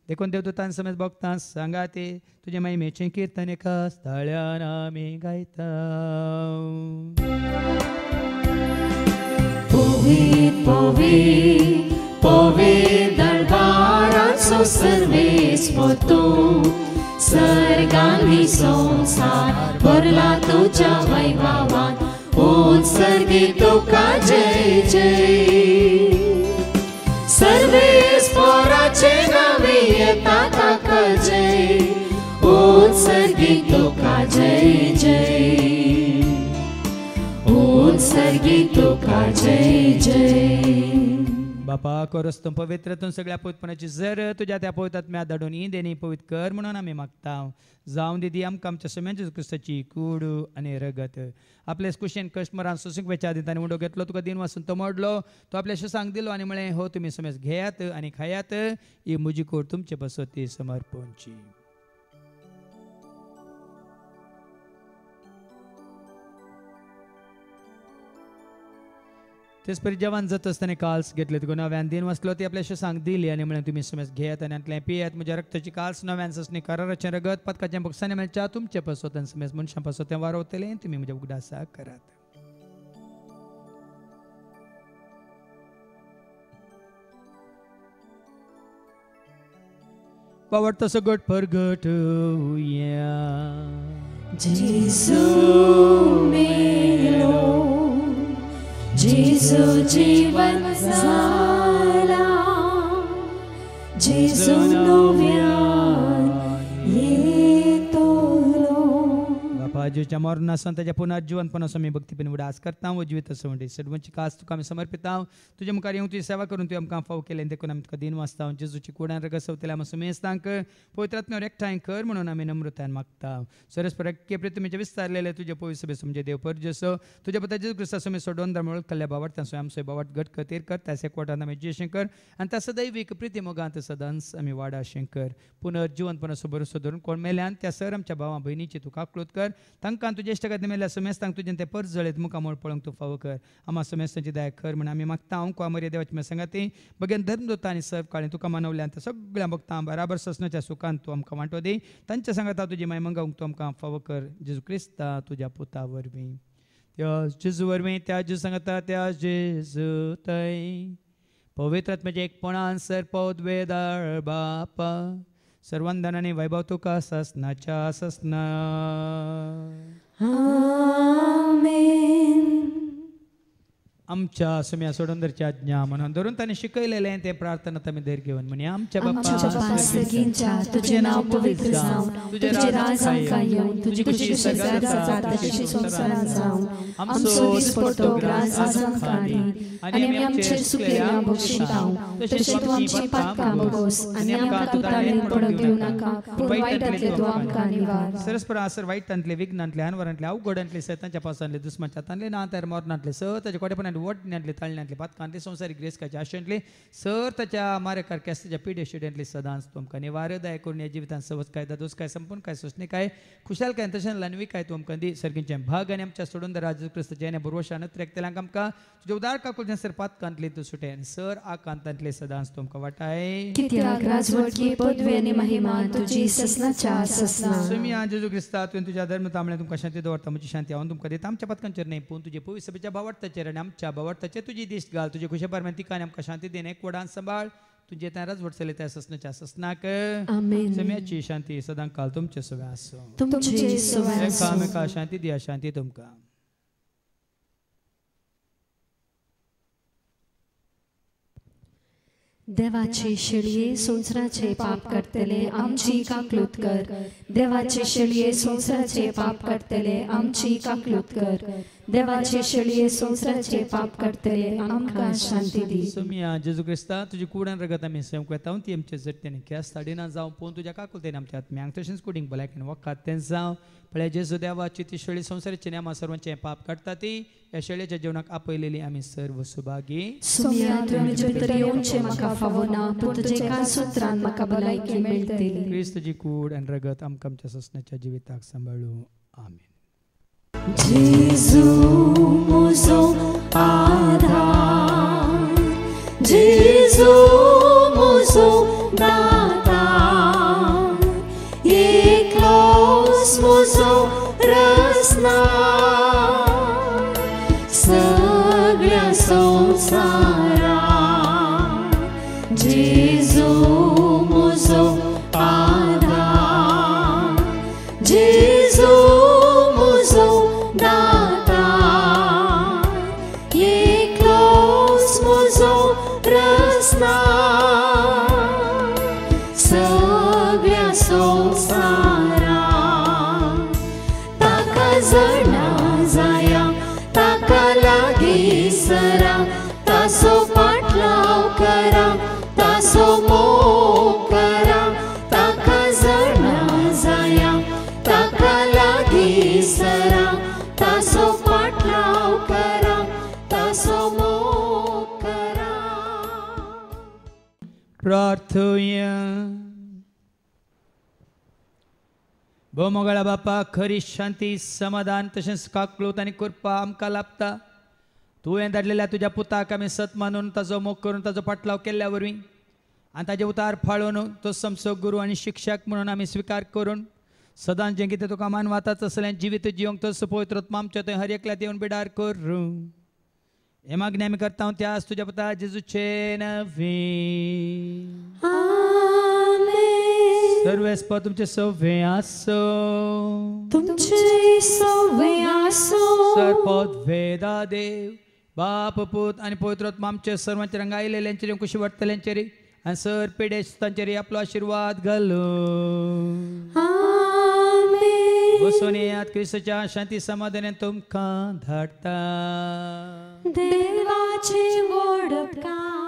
देखून देवदूतान समेत भक्तां सांगा ते तुजे महिमेचें कीर्तन एका स्थळ्यान आमी गायता पवित्र पवित्र पवित्र दरबाराचो सर्वेस्पो तूं सर्गांनी संसार भरला तुज्या वैभवान उत्सर्गीत तुका जय जय सर्वेस्पोराचे नावे येता ताका जय उत्सर्गीत तुका जय जय उत्सर्गीत तुका जय जय बापा कोरस्तम पवित्रतून सगळ्या पवित्रपणाची जर तुझ्या त्या पवित्रात्म्या धाडून ही देणी पवित्र कर म्हणून आमी मागता जावं दिदी आमकां आमच्या समेत क्रिस्ताची कूड आनी रगत आपले कुशेन कश्ट मरान सोसूंक वेच्या दितांनी उडो घेतलो तुका दिन वासून तो मोडलो तो आपल्या शिसांक दिलो आनी म्हळें हो तुमी समेत घेयात आनी खायात ही म्हजी कूड तुमचे बसती समर्पणची तेच परी जवान जात असताना काल्स घेतले तुका नव्यान दिन वाचलो ती आपल्या शिसांक दिली आनी म्हळें तुमी समेत घेयात आनी आतलें पियात म्हज्या रक्ताची काल्स नव्यान ससणी कराराचें रगत पदकाचें बक्षांनी मेळच्या तुमचे पासोत समेत मनशां पासोत तें वारोवतलें तुमी म्हज्या उगडासा करात पावडतो सगट परगटुया जेजू मेलो जेजू जीवन जाला जेजू नव्यान येतलो बापा जेच्या मरणासन ताच्या पुनर्जीवनपणास आमी भक्तीपण उडास करता व जिवीत असं सडवंची कास तुका आमी समर्पिता तुझे मुखार येवन तुजी सेवा करून तुवें आमकां फाव केलें देखून आमी तुका दिन वाचता जेजूची कुडान रगसवतले आमी सुमेस्तांक पवित्रात्म्यावर एकठांय कर म्हणून आमी नम्रतान मागता सरस्परक्य प्रितमेचे विस्तारलेले तुजे पवित्र सभे समजे देव परजसो तुज्या पुता जेजू क्रिस्ता समे सोडोन धर्मळ कल्ल्या बावट तांसो आमचो बावट घट कतेर कर त्या एकवटान आमी जेशें कर आनी त्या सदैवीक प्रिती मोगांत सदांच आमी वाडा शंकर पुनर्जीवनपणाचो भरोसो धरून कोण मेल्यान त्या सर आमच्या भावां भयणीची तूं काकळूत कर तांकां तुजे इश्टगाती मेल्या समेस्तांक तुजें ते परत जळेत मुखामोळ पळोवंक तूं फावो कर आमा समेस्तांची दया कर म्हण आमी मागता हांव कोमरिया देवाची मे सांगाती बगेन धर्मदूता आनी सर्व काळी तुका मानवल्यान त्या सगळ्या भक्तां बराबर ससनाच्या सुखान तूं आमकां वांटो दी तांच्या सांगाता तुजी माय मंगावंक तूं आमकां फावो कर जेजू क्रिस्ता तुज्या पुता वरवीं त्या जेजू वरवीं त्या जेजू सांगाता त्या जेजू थंय पवित्र आत्म्याचे एकपणान सरपद वेदाळ बापा सर्वांदानाने वैभव तुका ससनाच्या ससना आमेन आमच्या सुम्या सोडूंदरच्या आज्ञा म्हणून धरून ताणें शिकयलेलें ते प्रार्थना आमी धैर्य घेवन म्हणे आमच्या बापा सर्गींच्या तुझे नाव पवित्र जावं तुझे राज आमकां येवं तुझी खुशी स्वर्गांत जाता तशी संवसारांत जावं आमचो दिसपट्टो ग्रास आज आमकां दी आनी आमी आमचेर सुकलेल्या बक्षितांव तशेंच तूं आमची पातकां बगोस आनी आमकां तुतारेन पडूंक दिवं नाका पूण वायटांतले तूं आमकां निवार सरस्पर आसर वायटांतले विघ्नांतले अनवरांतले अवघडांतले सैतांच्या पावसांतले दुस्माच्या हातांतले ना तर मरणांतले स ताच्या कोटेपणांतले वडण्यांतली ताळण्यांतली पातकांतली संवसारीक गिरेस्काची आशेंतली सर ताच्या मारेकार केस्ताच्या पिढे शिड्यांतली सदांच तुमकां निवारदाय करून ह्या जिवितांत सवच काय दादोस काय संपूर्ण काय सोसणी काय खुशाल काय तशें लानवी काय तुमकां दी सर्गींचे भाग आनी आमच्या सोडून राज क्रिस्त जेणे बुरवशान त्रेकतेल्यांक आमकां तुजे उदार काकुलच्या सर पातकांतली तूं सुटे आनी सर आकांतांतली सदांच तुमकां वाटाय कित्याक राजवटकी पदवी आनी महिमा तुजी ससनाच्या ससना सुमी आ जेजू क्रिस्ता तुवें तुज्या धर्म तांबळे तुमकां शांती दवरता म्हजी शांती हांव तुमकां दिता आमच्या पथकांचेर न्ही पूण तुजे पवित्र सभेच्या भावार्थाचेर आनी आमच्या भावार्थाचेर तुजी दिश्ट घाल तुजे खुशे परमेन तिका आनी आमकां शांती दिन एक वडान सांबाळ तुजे त्या राजवट चलय त्या ससनाच्या ससनाक आमेन. सम्याची शांती सदां काल तुमचे सगळे आसूं तुमचे सवाय आसूं. एकामेका शांती दिया शांती तुमकां देवाचे शेळये संवसाराचे पाप करतले आमची काकलूत कर देवाचे शेळये संवसाराचे पाप करतले आमची काकलूत कर देवाचे शेळये संवसाराचे पाप करतले आमकां शांती दी सुमिया जेजू क्रिस्ता तुजी कुडान रगत आमी सेवक येता ती आमचे जट्टेने केस ताडिना जावं पूण तुज्या काकुलतेन आमच्या आत्म्यांक तशेंच कुडींग भलायकेन वखात तें जावं पळय जेजू देवाची ती शेळी संवसाराची नेमा सर्वांचे पाप काडटा ती ह्या शेळयेच्या जिवनाक आपयलेली आमी सर्व सुभागी सुमिया तुवें म्हजे भितर येवचें म्हाका फावना पूण तुजे कांय सुत्रान म्हाका भलायकी मेळटली क्रिस्त तुजी कूड आनी रगत आमकां आमच्या ससनाच्या जिविताक सांबाळूं आमीन जेजू म्हजो आधार जेजू म्हजो दाता एकलोच म्हजो रसना सगळ्या संवसाराक जेजू म्हजो आधार जेजू म्हजो दाता एकलोच म्हजो रसना सगळ्या संवसाराक ताका जळना जाया ताका लागीं सरा ताचो पाटलाव करा ताचो मोग करा ताका जळना जाया ताका लागीं सरा ताचो पाटलाव करा ताचो मोग करा प्रार्थया भोवमोगाळा बापा खरी शांती समाधान तशेंच काकलूत आनी कृपा आमकां लाभता तुवें धाडलेल्या तुज्या पुताक आमी सत मानून ताजो मोग करून ताजो पाटलाव केल्ल्या वरवीं आनी ताजे उतार फाळोवन तो समसो गुरू आनी शिक्षक म्हणून आमी स्विकार करून सदांच जें कितें तुका मानवाताच असलें जिवीत जिवंक तस पवित्र आत्मा आमच्या थंय हर एकल्यात येवन बिडार करूं हे मागणी आमी करता हांव त्या तुज्या पुता जेजूचे नवी सर्वेस्प तुमचे सव्वे आसो तुमचे सव्वे आसो सरपद वेदा देव बाप पूत आनी पवित्र आत्मा आमचे सर्वांचे रंग आयलेल्यांचेर कुशी वाडटल्यांचेर आनी सर पिडे तांचेर आपलो आशिर्वाद घालो वचून येयात क्रिस्ताच्या शांती समाधानान तुमकां धाडटा देवाचे वडपकार